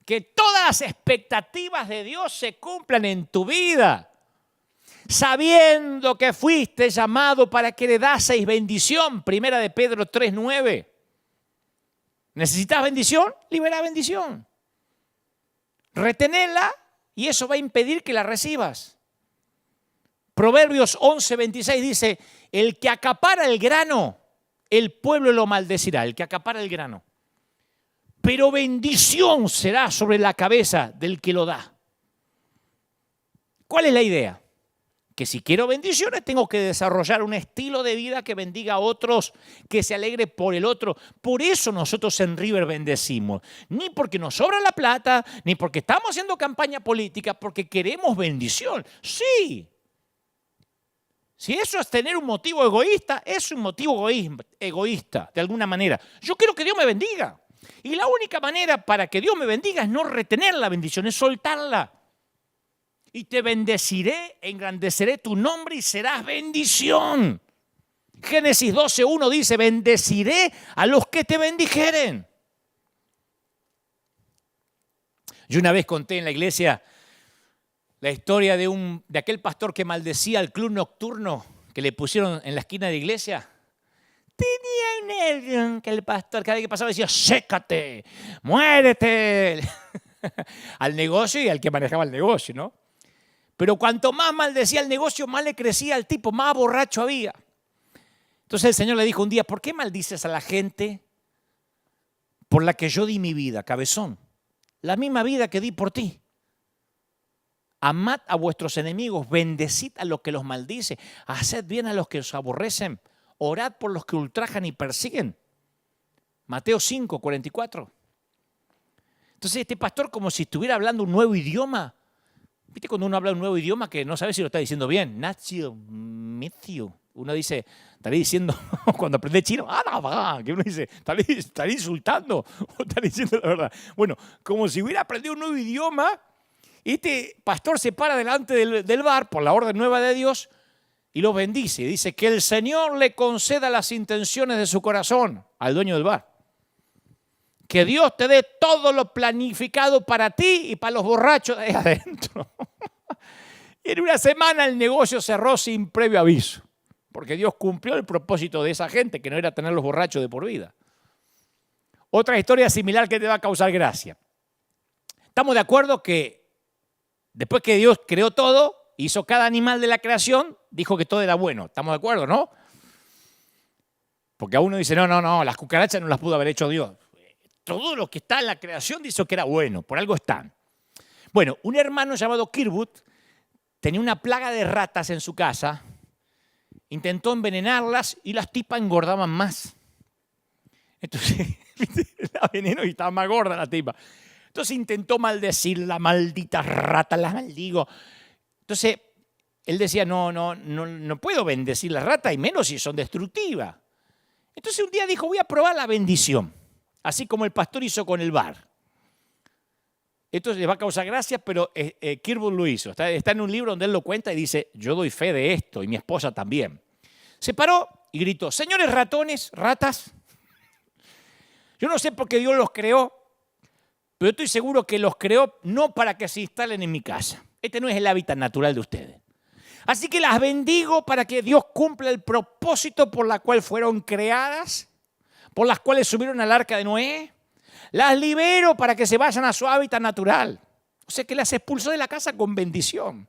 Que todas las expectativas de Dios se cumplan en tu vida. Sabiendo que fuiste llamado para que heredaseis bendición. Primera de Pedro 3:9. ¿Necesitas bendición? Libera bendición. Retenela y eso va a impedir que la recibas. Proverbios 11:26 dice, el que acapara el grano, el pueblo lo maldecirá. El que acapara el grano. Pero bendición será sobre la cabeza del que lo da. ¿Cuál es la idea? Que si quiero bendiciones tengo que desarrollar un estilo de vida que bendiga a otros, que se alegre por el otro. Por eso nosotros en River bendecimos. Ni porque nos sobra la plata, ni porque estamos haciendo campaña política, porque queremos bendición. Sí. Si eso es tener un motivo egoísta, es un motivo egoísta, de alguna manera. Yo quiero que Dios me bendiga. Y la única manera para que Dios me bendiga es no retener la bendición, es soltarla. Y te bendeciré, engrandeceré tu nombre y serás bendición. Génesis 12:1 dice, bendeciré a los que te bendijeren. Yo una vez conté en la iglesia la historia de aquel pastor que maldecía al club nocturno que le pusieron en la esquina de la iglesia. Tenía un nervio que el pastor cada vez que pasaba decía, sécate, muérete. Al negocio y al que manejaba el negocio, ¿no? Pero cuanto más maldecía el negocio, más le crecía al tipo, más borracho había. Entonces el Señor le dijo un día, ¿por qué maldices a la gente por la que yo di mi vida, cabezón? La misma vida que di por ti. Amad a vuestros enemigos, bendecid a los que los maldice, haced bien a los que os aborrecen, orad por los que ultrajan y persiguen. Mateo 5:44. Entonces este pastor como si estuviera hablando un nuevo idioma. ¿Viste cuando uno habla un nuevo idioma que no sabe si lo está diciendo bien? Nacho, Matthew. Uno dice, estaré diciendo, cuando aprende chino, que uno dice, estaré insultando o estaré diciendo la verdad. Bueno, como si hubiera aprendido un nuevo idioma, este pastor se para delante del bar por la orden nueva de Dios y los bendice. Dice que el Señor le conceda las intenciones de su corazón al dueño del bar. Que Dios te dé todo lo planificado para ti y para los borrachos de ahí adentro. Y en una semana el negocio cerró sin previo aviso. Porque Dios cumplió el propósito de esa gente, que no era tener los borrachos de por vida. Otra historia similar que te va a causar gracia. Estamos de acuerdo que después que Dios creó todo, hizo cada animal de la creación, dijo que todo era bueno. ¿Estamos de acuerdo, no? Porque a uno dice, no, las cucarachas no las pudo haber hecho Dios. Todo lo que está en la creación dice que era bueno, por algo están. Bueno, un hermano llamado Kirkwood tenía una plaga de ratas en su casa, intentó envenenarlas y las tipas engordaban más. Entonces, la veneno y estaba más gorda la tipa. Entonces intentó maldecir la maldita rata, la maldigo. Entonces, él decía, no puedo bendecir las ratas, y menos si son destructivas. Entonces un día dijo, voy a probar la bendición, así como el pastor hizo con el bar. Esto le va a causar gracia, pero Kirkwood lo hizo. Está en un libro donde él lo cuenta y dice, yo doy fe de esto, y mi esposa también. Se paró y gritó, señores ratones, ratas, yo no sé por qué Dios los creó, pero estoy seguro que los creó no para que se instalen en mi casa. Este no es el hábitat natural de ustedes. Así que las bendigo para que Dios cumpla el propósito por la cual fueron creadas, por las cuales subieron al arca de Noé. Las libero para que se vayan a su hábitat natural. O sea que las expulsó de la casa con bendición.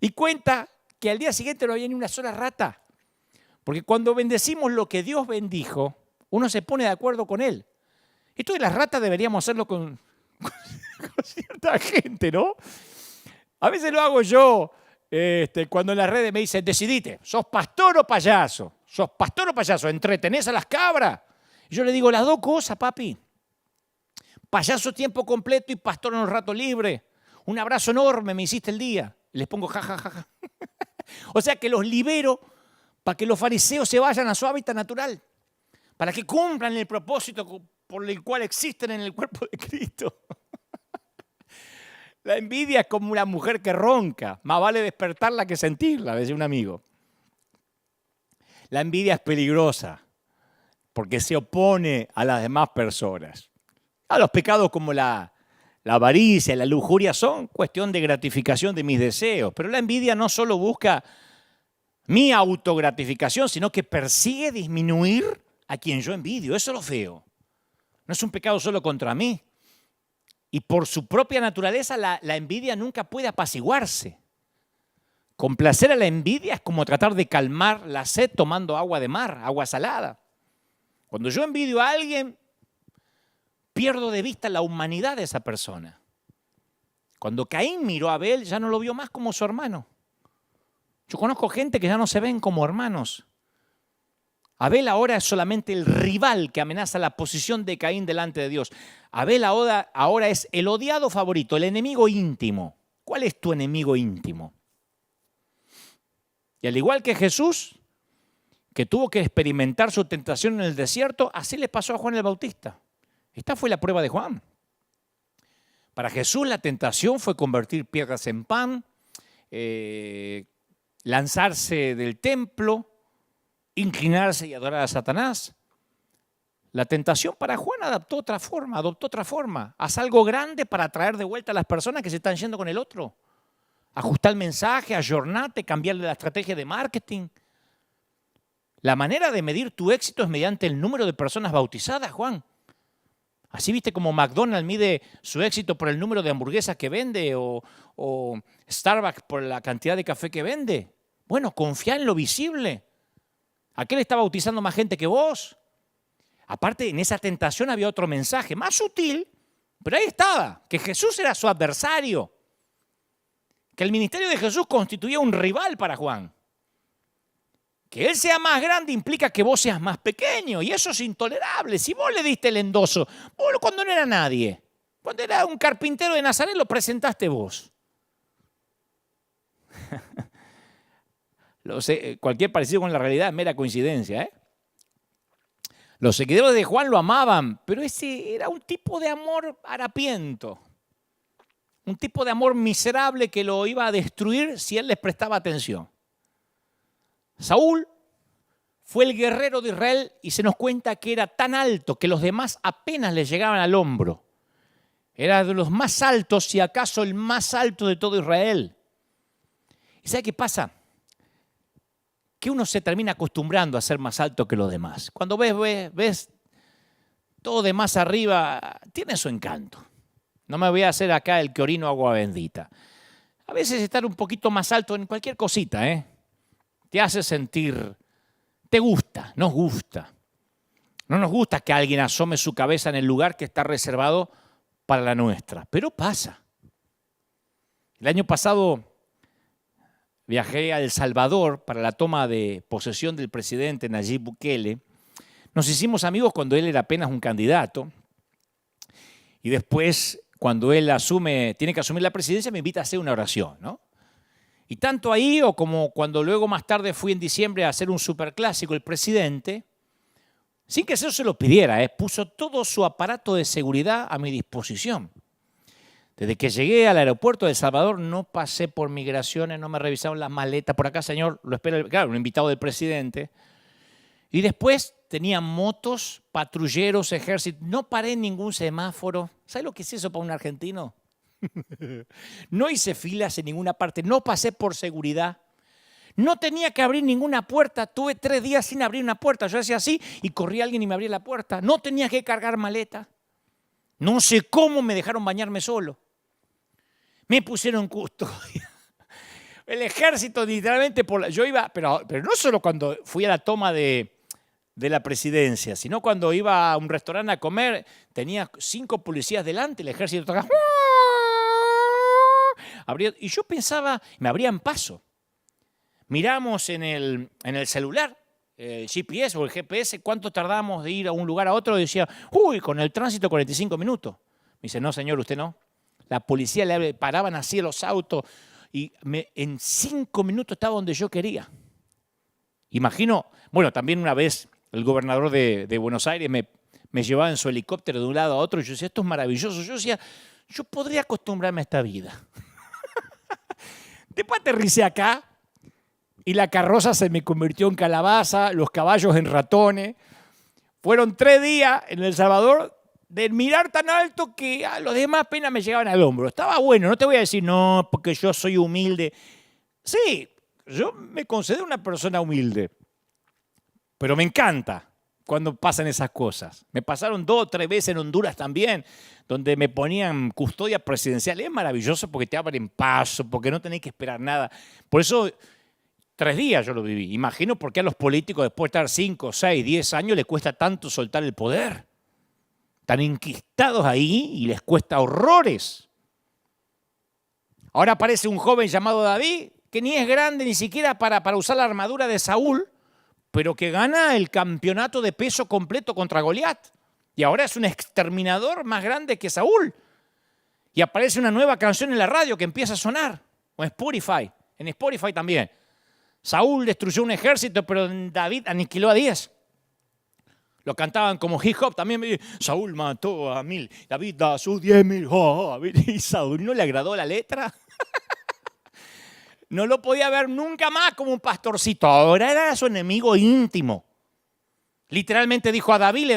Y cuenta que al día siguiente no había ni una sola rata. Porque cuando bendecimos lo que Dios bendijo, uno se pone de acuerdo con él. Esto de las ratas deberíamos hacerlo con cierta gente, ¿no? A veces lo hago yo. Cuando en las redes me dicen, decidite, ¿sos pastor o payaso? ¿Sos pastor o payaso? ¿Entretenés a las cabras? Y yo le digo, las dos cosas, papi. Payaso tiempo completo y pastor en un rato libre. Un abrazo enorme, me hiciste el día. Y les pongo jajajaja. O sea que los libero para que los fariseos se vayan a su hábitat natural. Para que cumplan el propósito por el cual existen en el cuerpo de Cristo. La envidia es como una mujer que ronca. Más vale despertarla que sentirla, decía un amigo. La envidia es peligrosa porque se opone a las demás personas. Los pecados como la avaricia, la lujuria son cuestión de gratificación de mis deseos. Pero la envidia no solo busca mi autogratificación, sino que persigue disminuir a quien yo envidio. Eso es lo feo. No es un pecado solo contra mí. Y por su propia naturaleza, la envidia nunca puede apaciguarse. Complacer a la envidia es como tratar de calmar la sed tomando agua de mar, agua salada. Cuando yo envidio a alguien, pierdo de vista la humanidad de esa persona. Cuando Caín miró a Abel, ya no lo vio más como su hermano. Yo conozco gente que ya no se ven como hermanos. Abel ahora es solamente el rival que amenaza la posición de Caín delante de Dios. Abel ahora es el odiado favorito, el enemigo íntimo. ¿Cuál es tu enemigo íntimo? Y al igual que Jesús, que tuvo que experimentar su tentación en el desierto, así le pasó a Juan el Bautista. Esta fue la prueba de Juan. Para Jesús la tentación fue convertir piedras en pan, lanzarse del templo, inclinarse y adorar a Satanás. La tentación para Juan adoptó otra forma. Haz algo grande para traer de vuelta a las personas que se están yendo con el otro. Ajustar el mensaje, ayornarte, cambiarle la estrategia de marketing. La manera de medir tu éxito es mediante el número de personas bautizadas, Juan. Así viste como McDonald's mide su éxito por el número de hamburguesas que vende o Starbucks por la cantidad de café que vende. Bueno, confía en lo visible. Aquel está bautizando más gente que vos. Aparte, en esa tentación había otro mensaje, más sutil, pero ahí estaba, que Jesús era su adversario. Que el ministerio de Jesús constituía un rival para Juan. Que él sea más grande implica que vos seas más pequeño, y eso es intolerable. Si vos le diste el endoso, vos cuando no era nadie, cuando era un carpintero de Nazaret, lo presentaste vos. Cualquier parecido con la realidad es mera coincidencia, ¿eh? Los seguidores de Juan lo amaban, pero ese era un tipo de amor harapiento. Un tipo de amor miserable que lo iba a destruir si él les prestaba atención. Saúl fue el guerrero de Israel y se nos cuenta que era tan alto que los demás apenas le llegaban al hombro. Era de los más altos, si acaso el más alto de todo Israel. ¿Y sabe qué pasa? Que uno se termina acostumbrando a ser más alto que los demás. Cuando ves todo de más arriba, tiene su encanto. No me voy a hacer acá el que orino agua bendita. A veces estar un poquito más alto en cualquier cosita, te hace sentir, te gusta, nos gusta. No nos gusta que alguien asome su cabeza en el lugar que está reservado para la nuestra, pero pasa. El año pasado viajé a El Salvador para la toma de posesión del presidente Nayib Bukele. Nos hicimos amigos cuando él era apenas un candidato y después, cuando él tiene que asumir la presidencia, me invita a hacer una oración, ¿no? Y tanto ahí o como cuando luego más tarde fui en diciembre a hacer un superclásico, el presidente, sin que eso se lo pidiera, puso todo su aparato de seguridad a mi disposición. Desde que llegué al aeropuerto de El Salvador no pasé por migraciones, no me revisaron las maletas. Por acá, señor, lo espera, claro, un invitado del presidente. Y después tenía motos, patrulleros, ejército. No paré en ningún semáforo. ¿Sabe lo que es eso para un argentino? No hice filas en ninguna parte, no pasé por seguridad. No tenía que abrir ninguna puerta. Tuve 3 días sin abrir una puerta. Yo hacía así y corría alguien y me abría la puerta. No tenía que cargar maleta. No sé cómo me dejaron bañarme solo. Me pusieron custodia. El ejército literalmente, yo iba, pero no solo cuando fui a la toma de la presidencia, sino cuando iba a un restaurante a comer, tenía 5 policías delante, el ejército tocaba, y yo pensaba, me abrían paso. Miramos en el celular, el GPS o el GPS, cuánto tardamos de ir a un lugar a otro, y decía, con el tránsito 45 minutos. Me dice, no señor, usted no. La policía le paraban así los autos y en 5 minutos estaba donde yo quería. Imagino, bueno, también una vez el gobernador de Buenos Aires me llevaba en su helicóptero de un lado a otro y yo decía, esto es maravilloso. Yo decía, yo podría acostumbrarme a esta vida. Después aterricé acá y la carroza se me convirtió en calabaza, los caballos en ratones. Fueron 3 días en El Salvador de mirar tan alto que a los demás apenas me llegaban al hombro. Estaba bueno, no te voy a decir, no, porque yo soy humilde. Sí, yo me considero una persona humilde, pero me encanta cuando pasan esas cosas. Me pasaron 2 o 3 veces en Honduras también, donde me ponían custodia presidencial. Es maravilloso porque te abren paso, porque no tenés que esperar nada. Por eso 3 días yo lo viví. Imagino por qué a los políticos después de estar 5, 6, 10 años les cuesta tanto soltar el poder. Están enquistados ahí y les cuesta horrores. Ahora aparece un joven llamado David, que ni es grande ni siquiera para usar la armadura de Saúl, pero que gana el campeonato de peso completo contra Goliat. Y ahora es un exterminador más grande que Saúl. Y aparece una nueva canción en la radio que empieza a sonar, o en Spotify. En Spotify también. Saúl destruyó un ejército, pero David aniquiló a 10. Lo cantaban como hip hop también. Saúl mató a 1000, David a sus 10,000. Y Saúl no le agradó la letra. No lo podía ver nunca más como un pastorcito. Ahora era su enemigo íntimo. Literalmente dijo, a David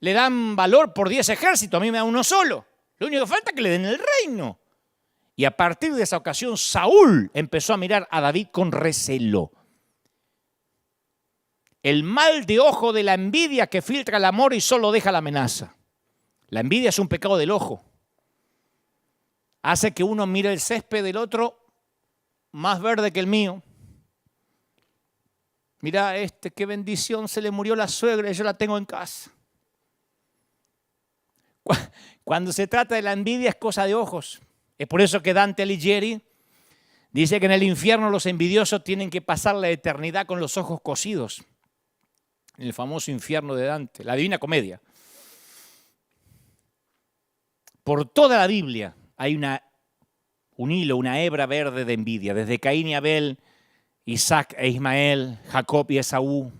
le dan valor por 10 ejércitos, a mí me da uno solo. Lo único que falta es que le den el reino. Y a partir de esa ocasión, Saúl empezó a mirar a David con recelo. El mal de ojo de la envidia que filtra el amor y solo deja la amenaza. La envidia es un pecado del ojo. Hace que uno mire el césped del otro más verde que el mío. Mira, qué bendición, se le murió la suegra y yo la tengo en casa. Cuando se trata de la envidia es cosa de ojos. Es por eso que Dante Alighieri dice que en el infierno los envidiosos tienen que pasar la eternidad con los ojos cosidos. En el famoso infierno de Dante, la Divina Comedia. Por toda la Biblia hay un hilo, una hebra verde de envidia. Desde Caín y Abel, Isaac e Ismael, Jacob y Esaú,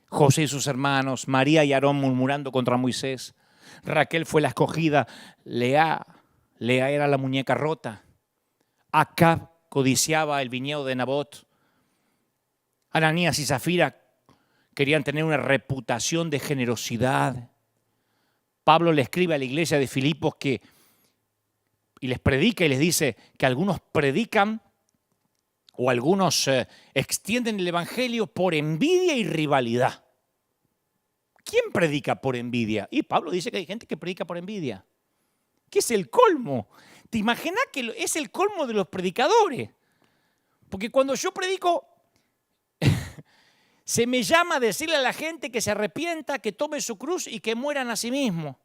José y sus hermanos, María y Aarón murmurando contra Moisés. Raquel fue la escogida, Lea era la muñeca rota. Acab codiciaba el viñedo de Nabot. Ananías y Zafira querían tener una reputación de generosidad. Pablo le escribe a la iglesia de Filipos y les predica y les dice que algunos predican o algunos extienden el evangelio por envidia y rivalidad. ¿Quién predica por envidia? Y Pablo dice que hay gente que predica por envidia. que es el colmo. ¿Te imaginas que es el colmo de los predicadores? Porque cuando yo predico, se me llama a decirle a la gente que se arrepienta, que tome su cruz y que mueran a sí mismos.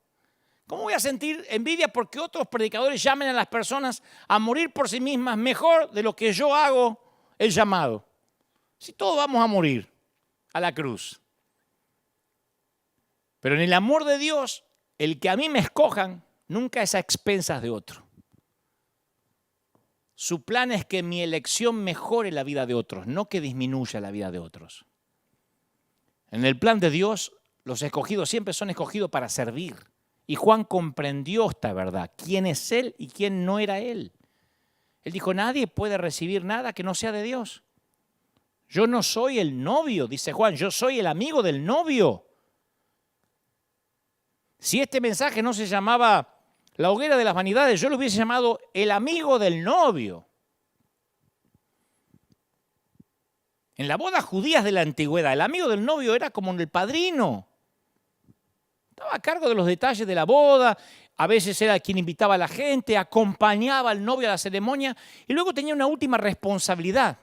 ¿Cómo voy a sentir envidia porque otros predicadores llamen a las personas a morir por sí mismas mejor de lo que yo hago el llamado? Si todos vamos a morir a la cruz. Pero en el amor de Dios, el que a mí me escojan nunca es a expensas de otro. Su plan es que mi elección mejore la vida de otros, no que disminuya la vida de otros. En el plan de Dios, los escogidos siempre son escogidos para servir. Y Juan comprendió esta verdad, quién es Él y quién no era Él. Él dijo, nadie puede recibir nada que no sea de Dios. Yo no soy el novio, dice Juan, yo soy el amigo del novio. Si este mensaje no se llamaba la hoguera de las vanidades, yo lo hubiese llamado el amigo del novio. En las bodas judías de la antigüedad, el amigo del novio era como el padrino. Estaba a cargo de los detalles de la boda, a veces era quien invitaba a la gente, acompañaba al novio a la ceremonia y luego tenía una última responsabilidad.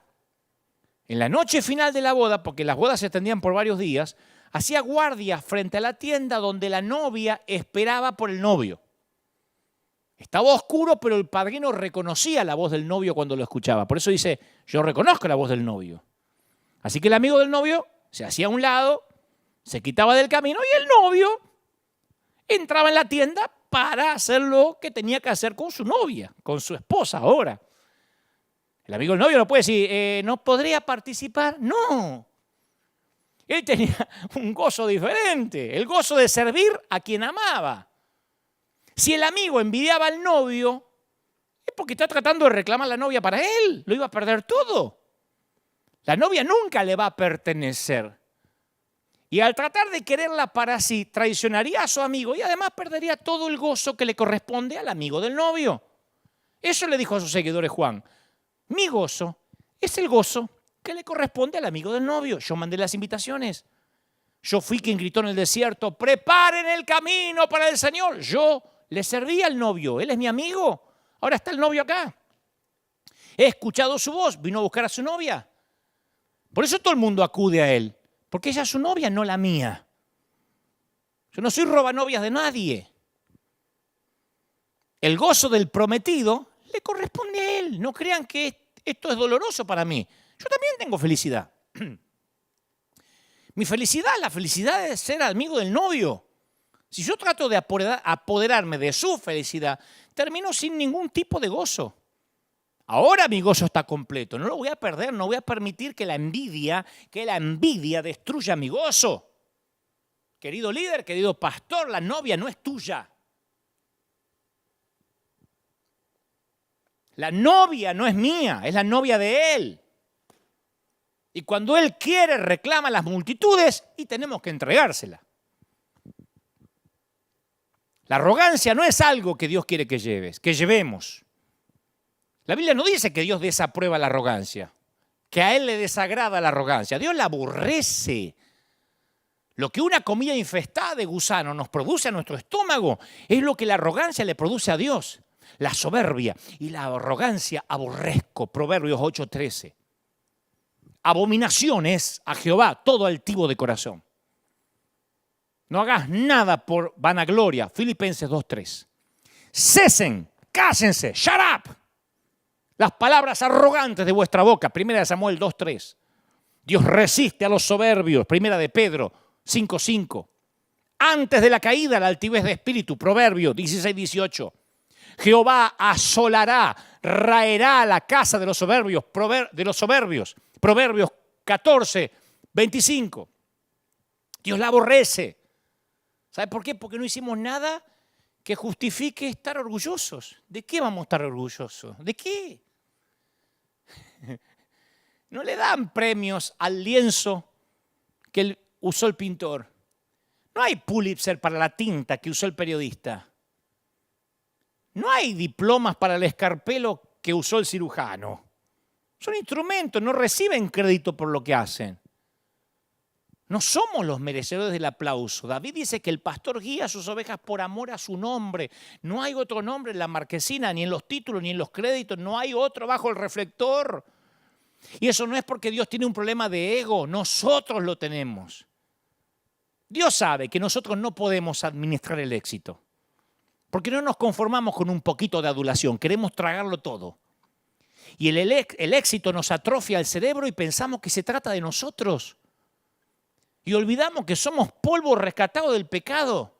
En la noche final de la boda, porque las bodas se extendían por varios días, hacía guardia frente a la tienda donde la novia esperaba por el novio. Estaba oscuro, pero el padrino reconocía la voz del novio cuando lo escuchaba. Por eso dice, yo reconozco la voz del novio. Así que el amigo del novio se hacía a un lado, se quitaba del camino y el novio entraba en la tienda para hacer lo que tenía que hacer con su novia, con su esposa ahora. El amigo del novio no puede decir, ¿no podría participar? No. Él tenía un gozo diferente, el gozo de servir a quien amaba. Si el amigo envidiaba al novio, es porque está tratando de reclamar a la novia para él. Lo iba a perder todo. La novia nunca le va a pertenecer. Y al tratar de quererla para sí, traicionaría a su amigo y además perdería todo el gozo que le corresponde al amigo del novio. Eso le dijo a sus seguidores Juan. Mi gozo es el gozo que le corresponde al amigo del novio. Yo mandé las invitaciones. Yo fui quien gritó en el desierto, preparen el camino para el Señor. Yo le serví al novio, él es mi amigo. Ahora está el novio acá. He escuchado su voz, vino a buscar a su novia. Por eso todo el mundo acude a él, porque ella es su novia, no la mía. Yo no soy robanovias de nadie. El gozo del prometido le corresponde a él. No crean que esto es doloroso para mí. Yo también tengo felicidad. Mi felicidad, la felicidad de ser amigo del novio. Si yo trato de apoderarme de su felicidad, termino sin ningún tipo de gozo. Ahora mi gozo está completo, no lo voy a perder, no voy a permitir que la envidia destruya mi gozo. Querido líder, querido pastor, la novia no es tuya. La novia no es mía, es la novia de él. Y cuando él quiere, reclama a las multitudes y tenemos que entregársela. La arrogancia no es algo que Dios quiere que llevemos. La Biblia no dice que Dios desaprueba la arrogancia, que a Él le desagrada la arrogancia. Dios la aborrece. Lo que una comida infestada de gusano nos produce a nuestro estómago es lo que la arrogancia le produce a Dios. La soberbia y la arrogancia aborrezco. Proverbios 8:13. Abominación es a Jehová todo altivo de corazón. No hagas nada por vanagloria. Filipenses 2:3. Cesen, cállense, shut up. Las palabras arrogantes de vuestra boca. 1 Samuel 2:3. Dios resiste a los soberbios. 1 Pedro 5:5. Antes de la caída, la altivez de espíritu. Proverbios 16:18. Jehová asolará, raerá la casa de los soberbios. Proverbios 14:25. Dios la aborrece. ¿Sabe por qué? Porque no hicimos nada que justifique estar orgullosos. ¿De qué vamos a estar orgullosos? ¿De qué? No le dan premios al lienzo que usó el pintor. No hay Pulitzer para la tinta que usó el periodista. No hay diplomas para el escarpelo que usó el cirujano. Son instrumentos, no reciben crédito por lo que hacen. No somos los merecedores del aplauso. David dice que el pastor guía a sus ovejas por amor a su nombre. No hay otro nombre en la marquesina, ni en los títulos, ni en los créditos. No hay otro bajo el reflector. Y eso no es porque Dios tiene un problema de ego. Nosotros lo tenemos. Dios sabe que nosotros no podemos administrar el éxito. Porque no nos conformamos con un poquito de adulación. Queremos tragarlo todo. Y el éxito nos atrofia el cerebro y pensamos que se trata de nosotros. Y olvidamos que somos polvo rescatado del pecado.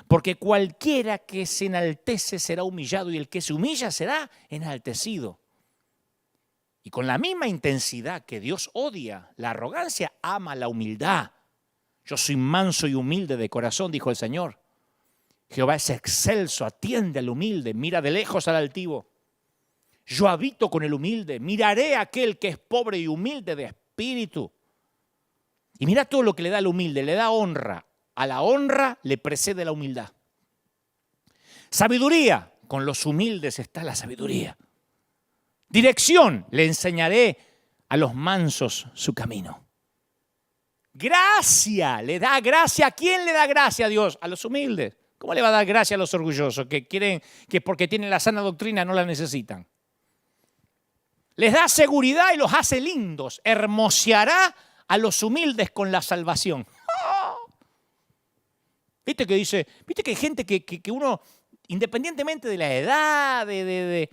Porque cualquiera que se enaltece será humillado y el que se humilla será enaltecido. Y con la misma intensidad que Dios odia la arrogancia, ama la humildad. Yo soy manso y humilde de corazón, dijo el Señor. Jehová es excelso, atiende al humilde, mira de lejos al altivo. Yo habito con el humilde, miraré a aquel que es pobre y humilde de espíritu. Y mira todo lo que le da al humilde, le da honra. A la honra le precede la humildad. Sabiduría, con los humildes está la sabiduría. Dirección, le enseñaré a los mansos su camino. Gracia, le da gracia. ¿A quién le da gracia a Dios? A los humildes. ¿Cómo le va a dar gracia a los orgullosos que creen que porque tienen la sana doctrina no la necesitan? Les da seguridad y los hace lindos. Hermoseará a los humildes con la salvación. ¿Viste que hay gente que uno, independientemente de la edad, de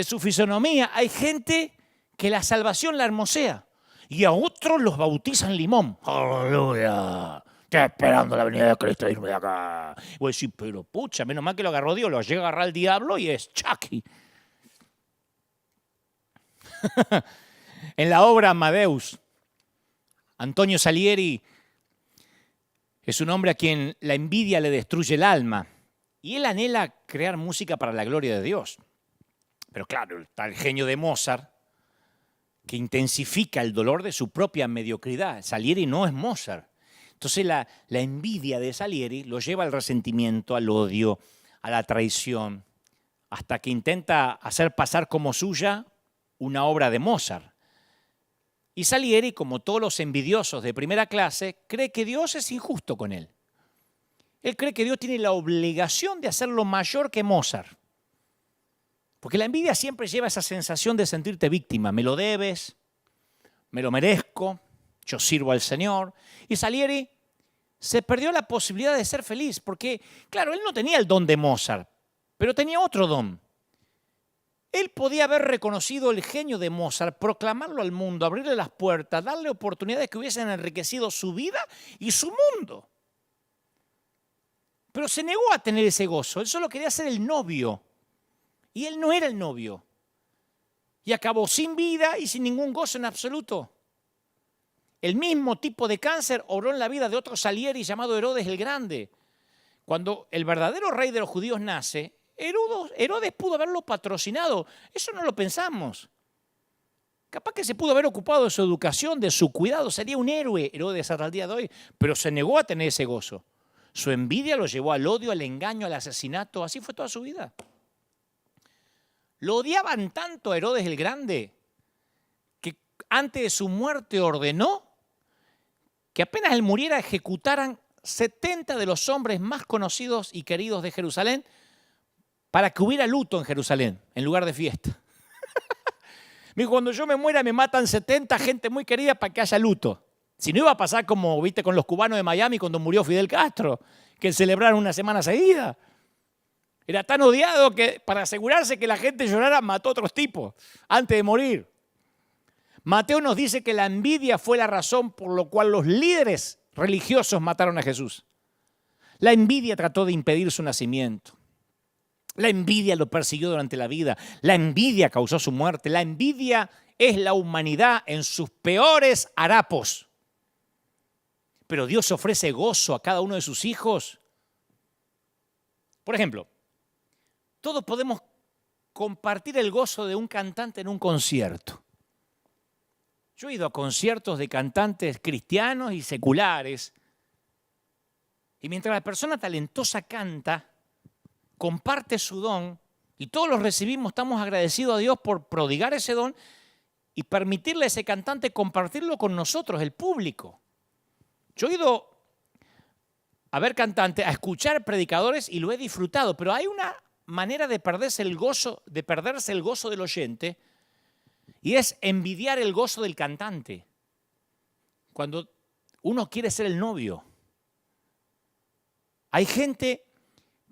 su fisonomía, hay gente que la salvación la hermosea y a otros los bautizan limón. ¡Aleluya! Estoy esperando la venida de Cristo irme de acá. Y voy a decir, pero pucha, menos mal que lo agarró Dios, lo llega a agarrar el diablo y es Chucky. En la obra Amadeus, Antonio Salieri es un hombre a quien la envidia le destruye el alma y él anhela crear música para la gloria de Dios. Pero claro, está el genio de Mozart que intensifica el dolor de su propia mediocridad. Salieri no es Mozart. Entonces la envidia de Salieri lo lleva al resentimiento, al odio, a la traición, hasta que intenta hacer pasar como suya una obra de Mozart. Y Salieri, como todos los envidiosos de primera clase, cree que Dios es injusto con él. Él cree que Dios tiene la obligación de hacerlo mayor que Mozart. Porque la envidia siempre lleva esa sensación de sentirte víctima. Me lo debes, me lo merezco, yo sirvo al Señor. Y Salieri se perdió la posibilidad de ser feliz porque, claro, él no tenía el don de Mozart, pero tenía otro don. Él podía haber reconocido el genio de Mozart, proclamarlo al mundo, abrirle las puertas, darle oportunidades que hubiesen enriquecido su vida y su mundo. Pero se negó a tener ese gozo. Él solo quería ser el novio. Y él no era el novio. Y acabó sin vida y sin ningún gozo en absoluto. El mismo tipo de cáncer obró en la vida de otro Salieri llamado Herodes el Grande. Cuando el verdadero rey de los judíos nace, Herodes pudo haberlo patrocinado. Eso no lo pensamos. Capaz que se pudo haber ocupado de su educación, de su cuidado. Sería un héroe Herodes hasta el día de hoy. Pero se negó a tener ese gozo. Su envidia lo llevó al odio, al engaño, al asesinato. Así fue toda su vida. Lo odiaban tanto a Herodes el Grande que antes de su muerte ordenó que apenas él muriera ejecutaran 70 de los hombres más conocidos y queridos de Jerusalén para que hubiera luto en Jerusalén, en lugar de fiesta. Me dijo, cuando yo me muera me matan 70 gente muy querida para que haya luto. Si no iba a pasar como viste con los cubanos de Miami cuando murió Fidel Castro, que celebraron una semana seguida. Era tan odiado que para asegurarse que la gente llorara mató a otros tipos antes de morir. Mateo nos dice que la envidia fue la razón por la cual los líderes religiosos mataron a Jesús. La envidia trató de impedir su nacimiento. La envidia lo persiguió durante la vida. La envidia causó su muerte. La envidia es la humanidad en sus peores harapos. Pero Dios ofrece gozo a cada uno de sus hijos. Por ejemplo, todos podemos compartir el gozo de un cantante en un concierto. Yo he ido a conciertos de cantantes cristianos y seculares. Y mientras la persona talentosa canta, comparte su don, y todos los recibimos, estamos agradecidos a Dios por prodigar ese don, y permitirle a ese cantante compartirlo con nosotros, el público. Yo he ido a ver cantantes, a escuchar predicadores y lo he disfrutado, pero hay una manera de perderse el gozo del oyente y es envidiar el gozo del cantante. Cuando uno quiere ser el novio. Hay gente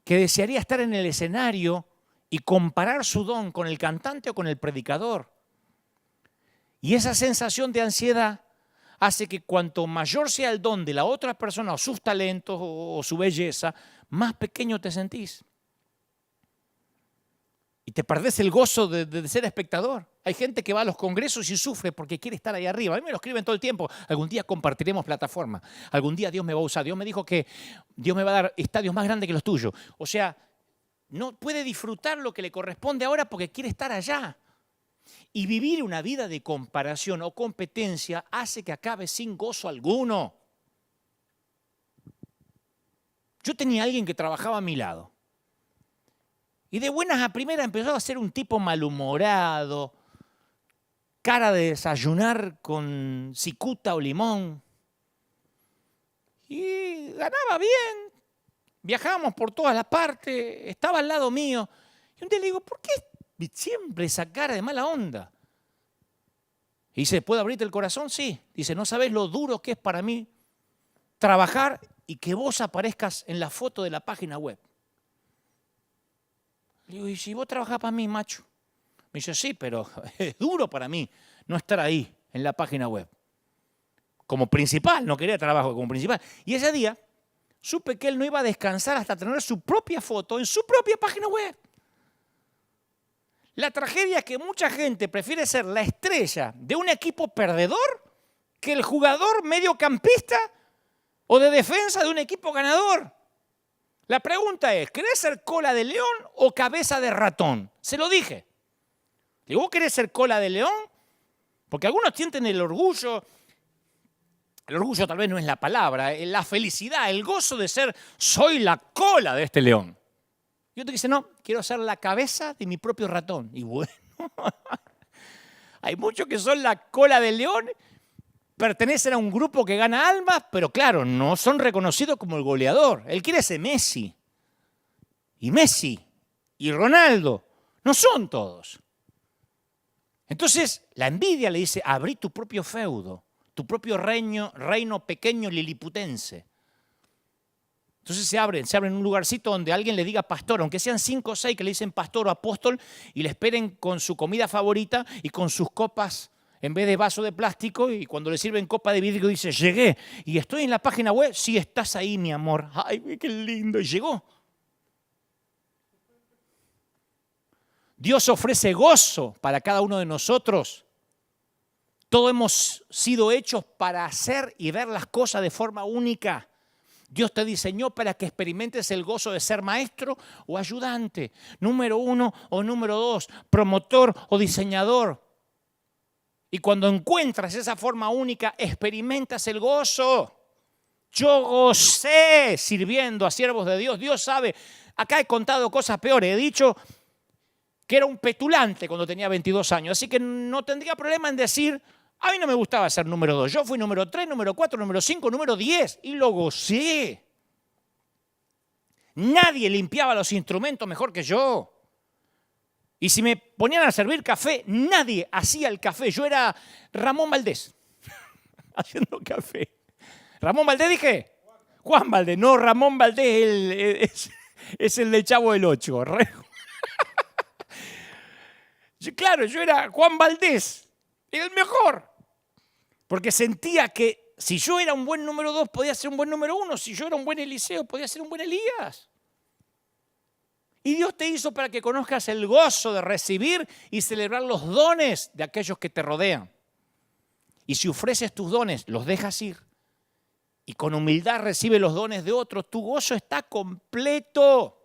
que desearía estar en el escenario y comparar su don con el cantante o con el predicador. Y esa sensación de ansiedad hace que cuanto mayor sea el don de la otra persona o sus talentos o su belleza, más pequeño te sentís. Y te perdés el gozo de ser espectador. Hay gente que va a los congresos y sufre porque quiere estar ahí arriba. A mí me lo escriben todo el tiempo. Algún día compartiremos plataforma. Algún día Dios me va a usar. Dios me dijo que Dios me va a dar estadios más grandes que los tuyos. O sea, no puede disfrutar lo que le corresponde ahora porque quiere estar allá. Y vivir una vida de comparación o competencia hace que acabe sin gozo alguno. Yo tenía a alguien que trabajaba a mi lado. Y de buenas a primeras empezó a ser un tipo malhumorado, cara de desayunar con cicuta o limón. Y ganaba bien, viajábamos por todas las partes, estaba al lado mío. Y un día le digo, ¿por qué siempre esa cara de mala onda? Y dice, ¿puedo abrirte el corazón? Sí. Dice, no sabés lo duro que es para mí trabajar y que vos aparezcas en la foto de la página web. Le digo, ¿y si vos trabajás para mí, macho? Me dice, sí, pero es duro para mí no estar ahí en la página web. Como principal, no quería trabajo como principal. Y ese día supe que él no iba a descansar hasta tener su propia foto en su propia página web. La tragedia es que mucha gente prefiere ser la estrella de un equipo perdedor que el jugador mediocampista o de defensa de un equipo ganador. La pregunta es, ¿querés ser cola de león o cabeza de ratón? Se lo dije. ¿Y vos querés ser cola de león? Porque algunos sienten el orgullo tal vez no es la palabra, la felicidad, el gozo de ser, soy la cola de este león. Y otro dice, no, quiero ser la cabeza de mi propio ratón. Y bueno, hay muchos que son la cola del león, pertenecen a un grupo que gana almas, pero claro, no son reconocidos como el goleador. Él quiere ser Messi. Y Messi y Ronaldo no son todos. Entonces, la envidia le dice, abrí tu propio feudo, tu propio reino pequeño liliputense. Entonces se abren en un lugarcito donde alguien le diga pastor, aunque sean 5 o 6 que le dicen pastor o apóstol, y le esperen con su comida favorita y con sus copas en vez de vaso de plástico, y cuando le sirven copa de vidrio dice, llegué, y estoy en la página web, sí, estás ahí, mi amor. Ay, qué lindo, y llegó. Dios ofrece gozo para cada uno de nosotros. Todos hemos sido hechos para hacer y ver las cosas de forma única. Dios te diseñó para que experimentes el gozo de ser maestro o ayudante, número 1 o número 2, promotor o diseñador. Y cuando encuentras esa forma única, experimentas el gozo. Yo gocé sirviendo a siervos de Dios. Dios sabe, acá he contado cosas peores. He dicho que era un petulante cuando tenía 22 años, así que no tendría problema en decir, a mí no me gustaba ser número 2. Yo fui número 3, número 4, número 5, número 10 y lo gocé. Nadie limpiaba los instrumentos mejor que yo. Y si me ponían a servir café, nadie hacía el café. Yo era Ramón Valdés haciendo café. ¿Ramón Valdés dije? Juan Valdés. No, Ramón Valdés es el de Chavo del 8. Claro, yo era Juan Valdés, el mejor. Porque sentía que si yo era un buen número 2, podía ser un buen número 1. Si yo era un buen Eliseo, podía ser un buen Elías. Y Dios te hizo para que conozcas el gozo de recibir y celebrar los dones de aquellos que te rodean. Y si ofreces tus dones, los dejas ir. Y con humildad recibes los dones de otros, tu gozo está completo.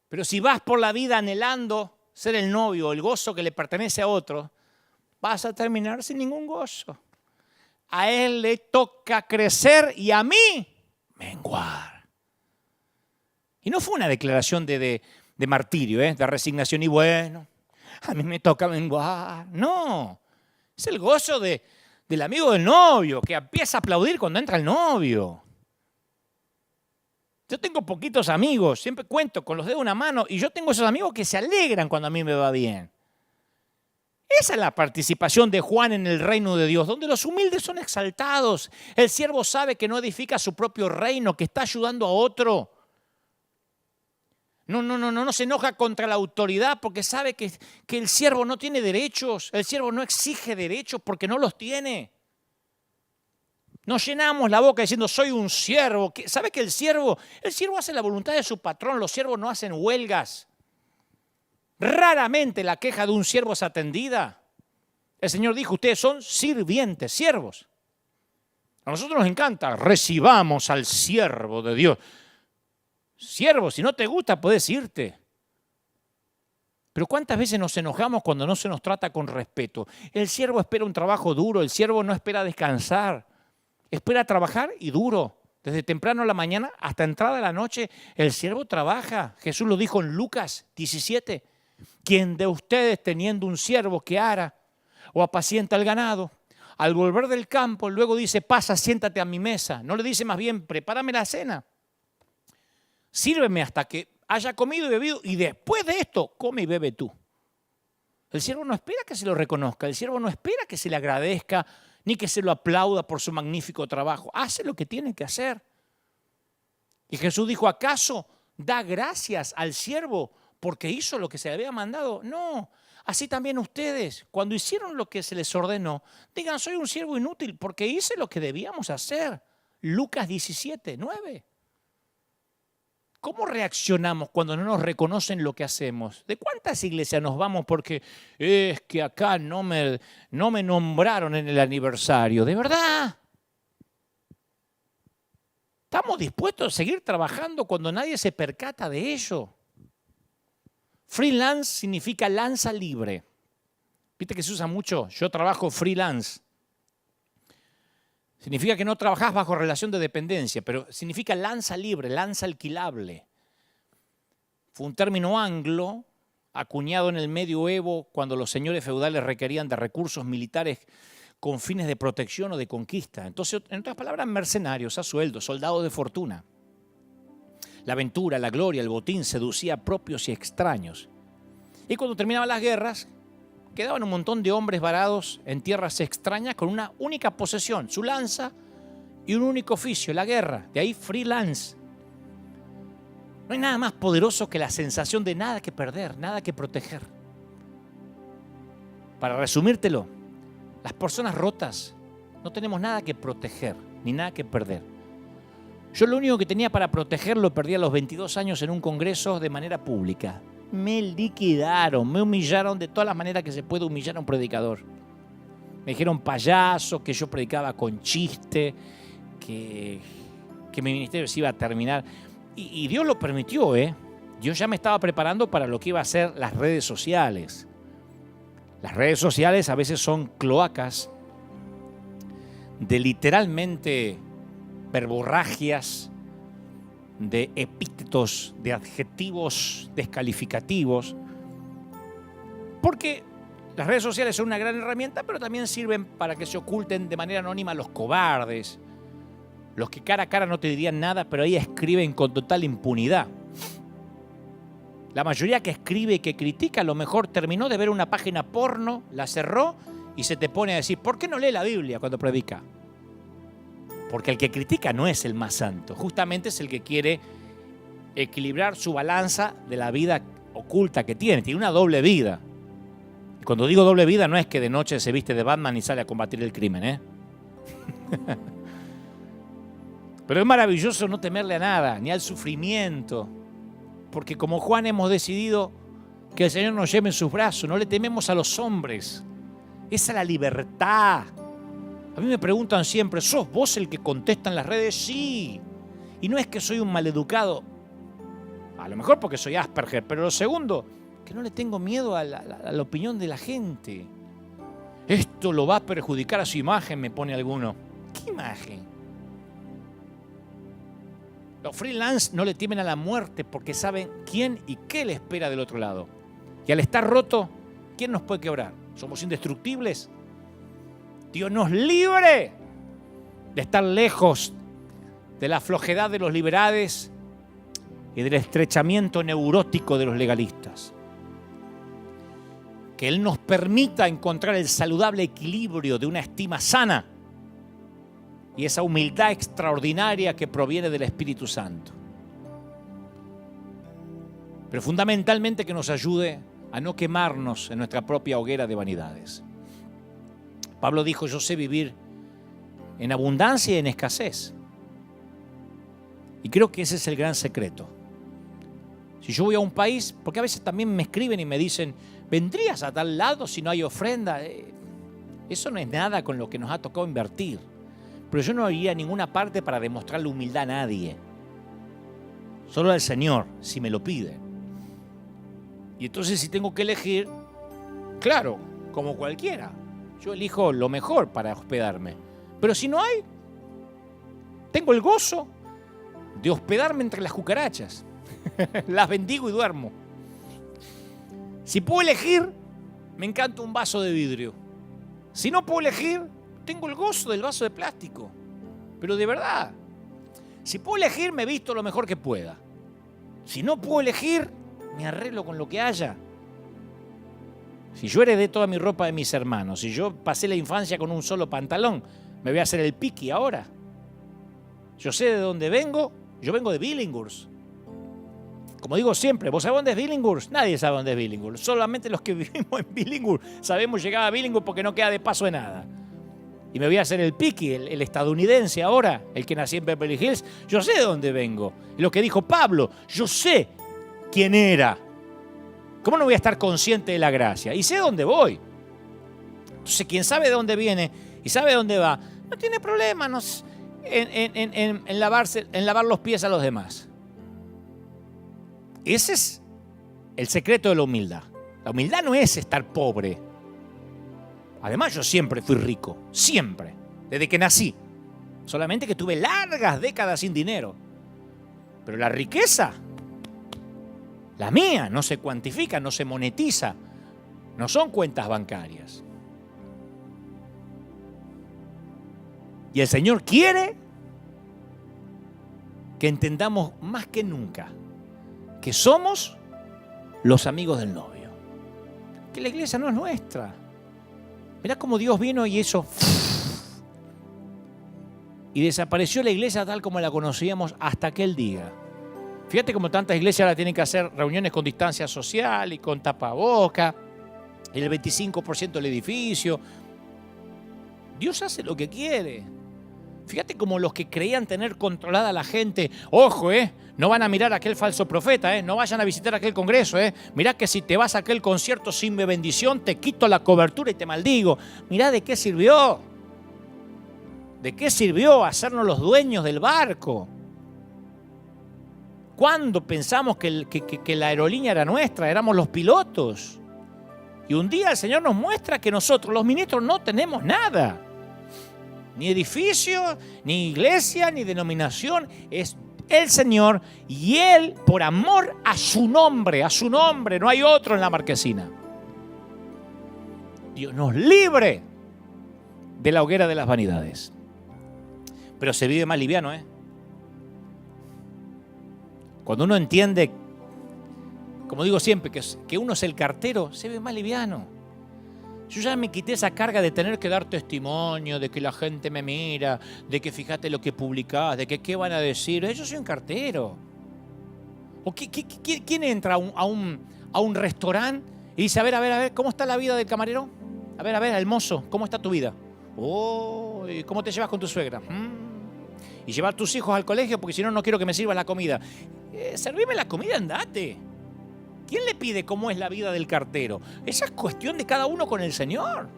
Pero si vas por la vida anhelando ser el novio, el gozo que le pertenece a otro, vas a terminar sin ningún gozo. A él le toca crecer y a mí menguar. Y no fue una declaración de martirio, de resignación. Y bueno, a mí me toca menguar. No, es el gozo del amigo del novio, que empieza a aplaudir cuando entra el novio. Yo tengo poquitos amigos, siempre cuento con los dedos de una mano, y yo tengo esos amigos que se alegran cuando a mí me va bien. Esa es la participación de Juan en el reino de Dios, donde los humildes son exaltados. El siervo sabe que no edifica su propio reino, que está ayudando a otro. No se enoja contra la autoridad porque sabe que el siervo no tiene derechos. El siervo no exige derechos porque no los tiene. Nos llenamos la boca diciendo soy un siervo. ¿Sabe que el siervo hace la voluntad de su patrón? Los siervos no hacen huelgas. Raramente la queja de un siervo es atendida. El Señor dijo, ustedes son sirvientes, siervos. A nosotros nos encanta, recibamos al siervo de Dios. Siervo, si no te gusta, puedes irte. Pero ¿cuántas veces nos enojamos cuando no se nos trata con respeto? El siervo espera un trabajo duro, el siervo no espera descansar. Espera trabajar y duro. Desde temprano a la mañana hasta entrada de la noche, el siervo trabaja. Jesús lo dijo en Lucas 17. ¿Quién de ustedes teniendo un siervo que ara o apacienta el ganado, al volver del campo, luego dice, pasa, siéntate a mi mesa? No le dice más bien, prepárame la cena. Sírveme hasta que haya comido y bebido y después de esto, come y bebe tú. El siervo no espera que se lo reconozca, el siervo no espera que se le agradezca, ni que se lo aplauda por su magnífico trabajo. Hace lo que tiene que hacer. Y Jesús dijo, ¿acaso da gracias al siervo porque hizo lo que se le había mandado? No, así también ustedes, cuando hicieron lo que se les ordenó, digan, soy un siervo inútil porque hice lo que debíamos hacer. Lucas 17, 9. ¿Cómo reaccionamos cuando no nos reconocen lo que hacemos? ¿De cuántas iglesias nos vamos porque es que acá no me nombraron en el aniversario? ¿De verdad? ¿Estamos dispuestos a seguir trabajando cuando nadie se percata de ello? Freelance significa lanza libre. Viste que se usa mucho, yo trabajo freelance. Significa que no trabajás bajo relación de dependencia, pero significa lanza libre, lanza alquilable. Fue un término anglo, acuñado en el medioevo cuando los señores feudales requerían de recursos militares con fines de protección o de conquista. Entonces, en otras palabras, mercenarios a sueldo, soldados de fortuna. La aventura, la gloria, el botín seducía a propios y extraños. Y cuando terminaban las guerras, quedaban un montón de hombres varados en tierras extrañas con una única posesión, su lanza y un único oficio, la guerra. De ahí freelance. No hay nada más poderoso que la sensación de nada que perder, nada que proteger. Para resumírtelo, las personas rotas no tenemos nada que proteger ni nada que perder. Yo lo único que tenía para proteger lo perdí a los 22 años en un congreso de manera pública. Me liquidaron, me humillaron de todas las maneras que se puede humillar a un predicador. Me dijeron payaso, que yo predicaba con chiste, que mi ministerio se iba a terminar. Y Dios lo permitió, ¿eh? Dios ya me estaba preparando para lo que iba a ser las redes sociales. Las redes sociales a veces son cloacas de literalmente verborragias, de epítetos, de adjetivos descalificativos, porque las redes sociales son una gran herramienta, pero también sirven para que se oculten de manera anónima los cobardes, los que cara a cara no te dirían nada, pero ahí escriben con total impunidad. La mayoría que escribe y que critica a lo mejor terminó de ver una página porno, la cerró y se te pone a decir, ¿por qué no lee la Biblia cuando predica? Porque el que critica no es el más santo, justamente es el que quiere equilibrar su balanza de la vida oculta que tiene una doble vida. Y cuando digo doble vida no es que de noche se viste de Batman y sale a combatir el crimen, ¿eh? Pero es maravilloso no temerle a nada, ni al sufrimiento, porque como Juan hemos decidido que el Señor nos lleve en sus brazos, no le tememos a los hombres. Esa es la libertad. A mí me preguntan siempre, ¿sos vos el que contesta en las redes? Sí. Y no es que soy un maleducado, a lo mejor porque soy Asperger, pero lo segundo, que no le tengo miedo a la opinión de la gente. Esto lo va a perjudicar a su imagen, me pone alguno. ¿Qué imagen? Los freelance no le temen a la muerte porque saben quién y qué le espera del otro lado. Y al estar roto, ¿Quién nos puede quebrar? ¿Somos indestructibles? Dios nos libre de estar lejos de la flojedad de los liberales y del estrechamiento neurótico de los legalistas. Que Él nos permita encontrar el saludable equilibrio de una estima sana y esa humildad extraordinaria que proviene del Espíritu Santo. Pero fundamentalmente que nos ayude a no quemarnos en nuestra propia hoguera de vanidades. Pablo dijo, yo sé vivir en abundancia y en escasez. Y creo que ese es el gran secreto. Si yo voy a un país, porque a veces también me escriben y me dicen, ¿vendrías a tal lado si no hay ofrenda? Eso no es nada con lo que nos ha tocado invertir. Pero yo no iría a ninguna parte para demostrarle humildad a nadie. Solo al Señor, si me lo pide. Y entonces si tengo que elegir, claro, como cualquiera, yo elijo lo mejor para hospedarme. Pero si no hay, tengo el gozo de hospedarme entre las cucarachas. Las bendigo y duermo. Si puedo elegir, me encanta un vaso de vidrio. Si no puedo elegir, tengo el gozo del vaso de plástico. Pero de verdad, si puedo elegir, me visto lo mejor que pueda. Si no puedo elegir, me arreglo con lo que haya. Si yo heredé toda mi ropa de mis hermanos, si yo pasé la infancia con un solo pantalón, me voy a hacer el piqui ahora. Yo sé de dónde vengo, yo vengo de Billinghurst. Como digo siempre, ¿vos sabés dónde es Billinghurst? Nadie sabe dónde es Billinghurst. Solamente los que vivimos en Billinghurst sabemos llegar a Billinghurst porque no queda de paso de nada. Y me voy a hacer el piqui, el estadounidense ahora, el que nací en Beverly Hills. Yo sé de dónde vengo. Y lo que dijo Pablo, yo sé quién era. ¿Cómo no voy a estar consciente de la gracia? Y sé dónde voy. Entonces, quien sabe de dónde viene y sabe de dónde va, no tiene problema en lavar los pies a los demás. Ese es el secreto de la humildad. La humildad no es estar pobre. Además, yo siempre fui rico. Siempre. Desde que nací. Solamente que tuve largas décadas sin dinero. Pero la riqueza, la mía, no se cuantifica, no se monetiza. No son cuentas bancarias. Y el Señor quiere que entendamos más que nunca que somos los amigos del novio. Que la iglesia no es nuestra. Mirá cómo Dios vino y eso. Y desapareció la iglesia tal como la conocíamos hasta aquel día. Fíjate cómo tantas iglesias ahora tienen que hacer reuniones con distancia social y con tapaboca. El 25% del edificio. Dios hace lo que quiere. Fíjate como los que creían tener controlada a la gente, ojo, no van a mirar a aquel falso profeta, no vayan a visitar aquel congreso, mirá que si te vas a aquel concierto sin mi bendición, te quito la cobertura y te maldigo. Mirá de qué sirvió. ¿De qué sirvió hacernos los dueños del barco? ¿Cuándo pensamos que la aerolínea era nuestra? Éramos los pilotos. Y un día el Señor nos muestra que nosotros, los ministros, no tenemos nada. Ni edificio, ni iglesia, ni denominación. Es el Señor y Él, por amor a su nombre, no hay otro en la marquesina. Dios nos libre de la hoguera de las vanidades. Pero se vive más liviano, Cuando uno entiende, como digo siempre, que uno es el cartero, se ve más liviano. Yo ya me quité esa carga de tener que dar testimonio, de que la gente me mira, de que fíjate lo que publicás, de que qué van a decir. Yo soy un cartero. ¿O quién entra a un restaurante y dice, a ver, ¿cómo está la vida del camarero? A ver, el mozo, ¿cómo está tu vida? Oh, ¿cómo te llevas con tu suegra? Y llevar tus hijos al colegio porque si no, no quiero que me sirvas la comida. Servime la comida, andate. ¿Quién le pide cómo es la vida del cartero? Esa es cuestión de cada uno con el Señor.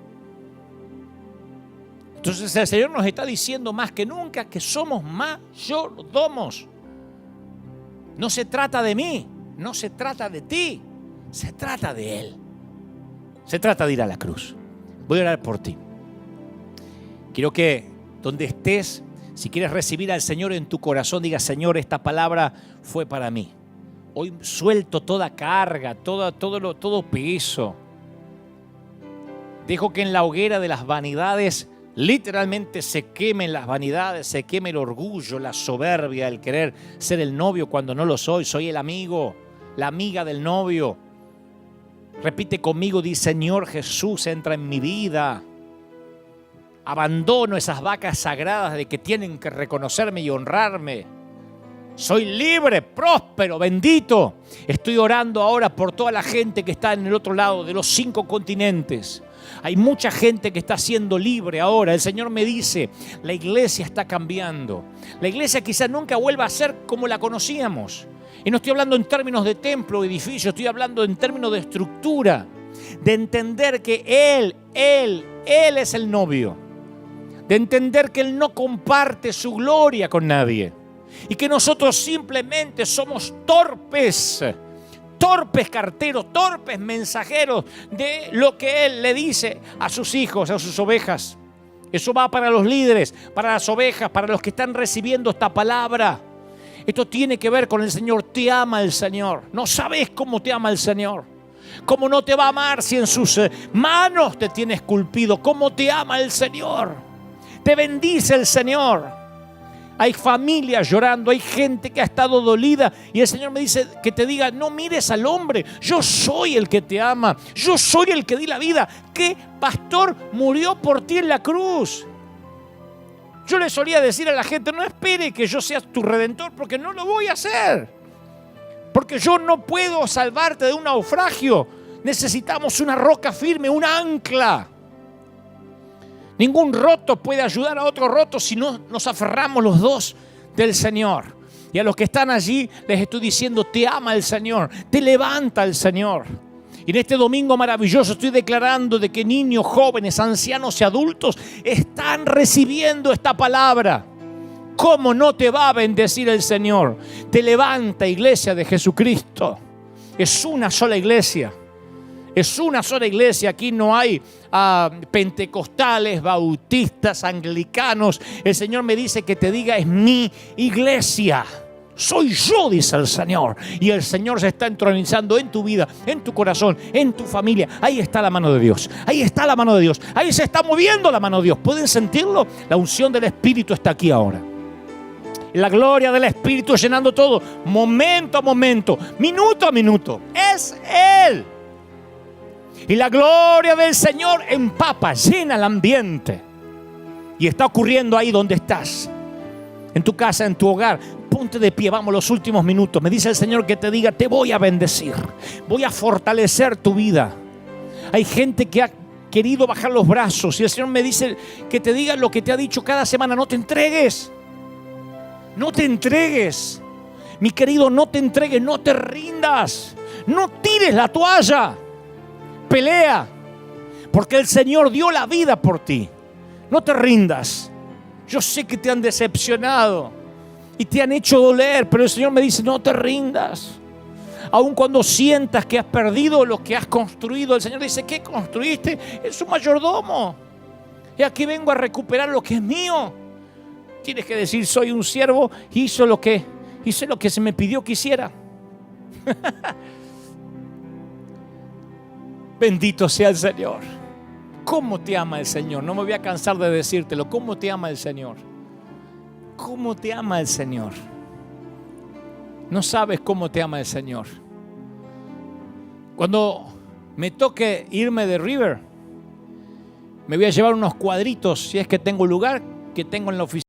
Entonces el Señor nos está diciendo más que nunca que somos mayordomos. No se trata de mí, no se trata de ti, se trata de Él. Se trata de ir a la cruz. Voy a orar por ti. Quiero que donde estés, si quieres recibir al Señor en tu corazón, diga, Señor, esta palabra fue para mí. Hoy suelto toda carga, todo peso. Dejo que en la hoguera de las vanidades literalmente se quemen las vanidades, se queme el orgullo, la soberbia, el querer ser el novio cuando no lo soy. Soy el amigo, la amiga del novio. Repite conmigo, di: Señor Jesús, entra en mi vida. Abandono esas vacas sagradas de que tienen que reconocerme y honrarme. Soy libre, próspero, bendito. Estoy orando ahora por toda la gente que está en el otro lado de los 5 continentes. Hay mucha gente que está siendo libre ahora. El Señor me dice, la iglesia está cambiando. La iglesia quizás nunca vuelva a ser como la conocíamos. Y no estoy hablando en términos de templo o edificio, estoy hablando en términos de estructura. De entender que Él es el novio. De entender que Él no comparte su gloria con nadie. Y que nosotros simplemente somos torpes carteros, torpes mensajeros de lo que Él le dice a sus hijos, a sus ovejas. Eso va para los líderes, para las ovejas, para los que están recibiendo esta palabra. Esto tiene que ver con el Señor. Te ama el Señor. No sabes cómo te ama el Señor. ¿Cómo no te va a amar si en sus manos te tiene esculpido? ¿Cómo te ama el Señor? Te bendice el Señor. Hay familias llorando, hay gente que ha estado dolida y el Señor me dice que te diga: no mires al hombre, yo soy el que te ama, yo soy el que di la vida. ¿Qué pastor murió por ti en la cruz? Yo le solía decir a la gente: no espere que yo sea tu redentor, porque no lo voy a hacer, porque yo no puedo salvarte de un naufragio. Necesitamos una roca firme, un ancla. Ningún roto puede ayudar a otro roto si no nos aferramos los dos del Señor. Y a los que están allí les estoy diciendo: te ama el Señor, te levanta el Señor. Y en este domingo maravilloso estoy declarando de que niños, jóvenes, ancianos y adultos están recibiendo esta palabra. ¿Cómo no te va a bendecir el Señor? Te levanta, iglesia de Jesucristo. Es una sola iglesia. Es una sola iglesia. Aquí no hay pentecostales, bautistas, anglicanos. El Señor me dice que te diga: es mi iglesia. Soy yo, dice el Señor. Y el Señor se está entronizando en tu vida, en tu corazón, en tu familia. Ahí está la mano de Dios. Ahí está la mano de Dios. Ahí se está moviendo la mano de Dios. ¿Pueden sentirlo? La unción del Espíritu está aquí ahora. La gloria del Espíritu llenando todo. Momento a momento, minuto a minuto. Es Él. Y la gloria del Señor empapa, llena el ambiente. Y está ocurriendo ahí donde estás. En tu casa, en tu hogar. Ponte de pie, vamos, los últimos minutos. Me dice el Señor que te diga: te voy a bendecir. Voy a fortalecer tu vida. Hay gente que ha querido bajar los brazos. Y el Señor me dice que te diga lo que te ha dicho cada semana: no te entregues. No te entregues. Mi querido, no te entregues, no te rindas. No tires la toalla. Pelea, porque el Señor dio la vida por ti. No te rindas. Yo sé que te han decepcionado y te han hecho doler, pero el Señor me dice: no te rindas. Aun cuando sientas que has perdido lo que has construido, el Señor dice: ¿qué construiste? Es un mayordomo. Y aquí vengo a recuperar lo que es mío. Tienes que decir: soy un siervo y hice lo que se me pidió que hiciera. Bendito sea el Señor. ¿Cómo te ama el Señor? No me voy a cansar de decírtelo. ¿Cómo te ama el Señor? ¿Cómo te ama el Señor? No sabes cómo te ama el Señor. Cuando me toque irme de River, me voy a llevar unos cuadritos, si es que tengo lugar, que tengo en la oficina.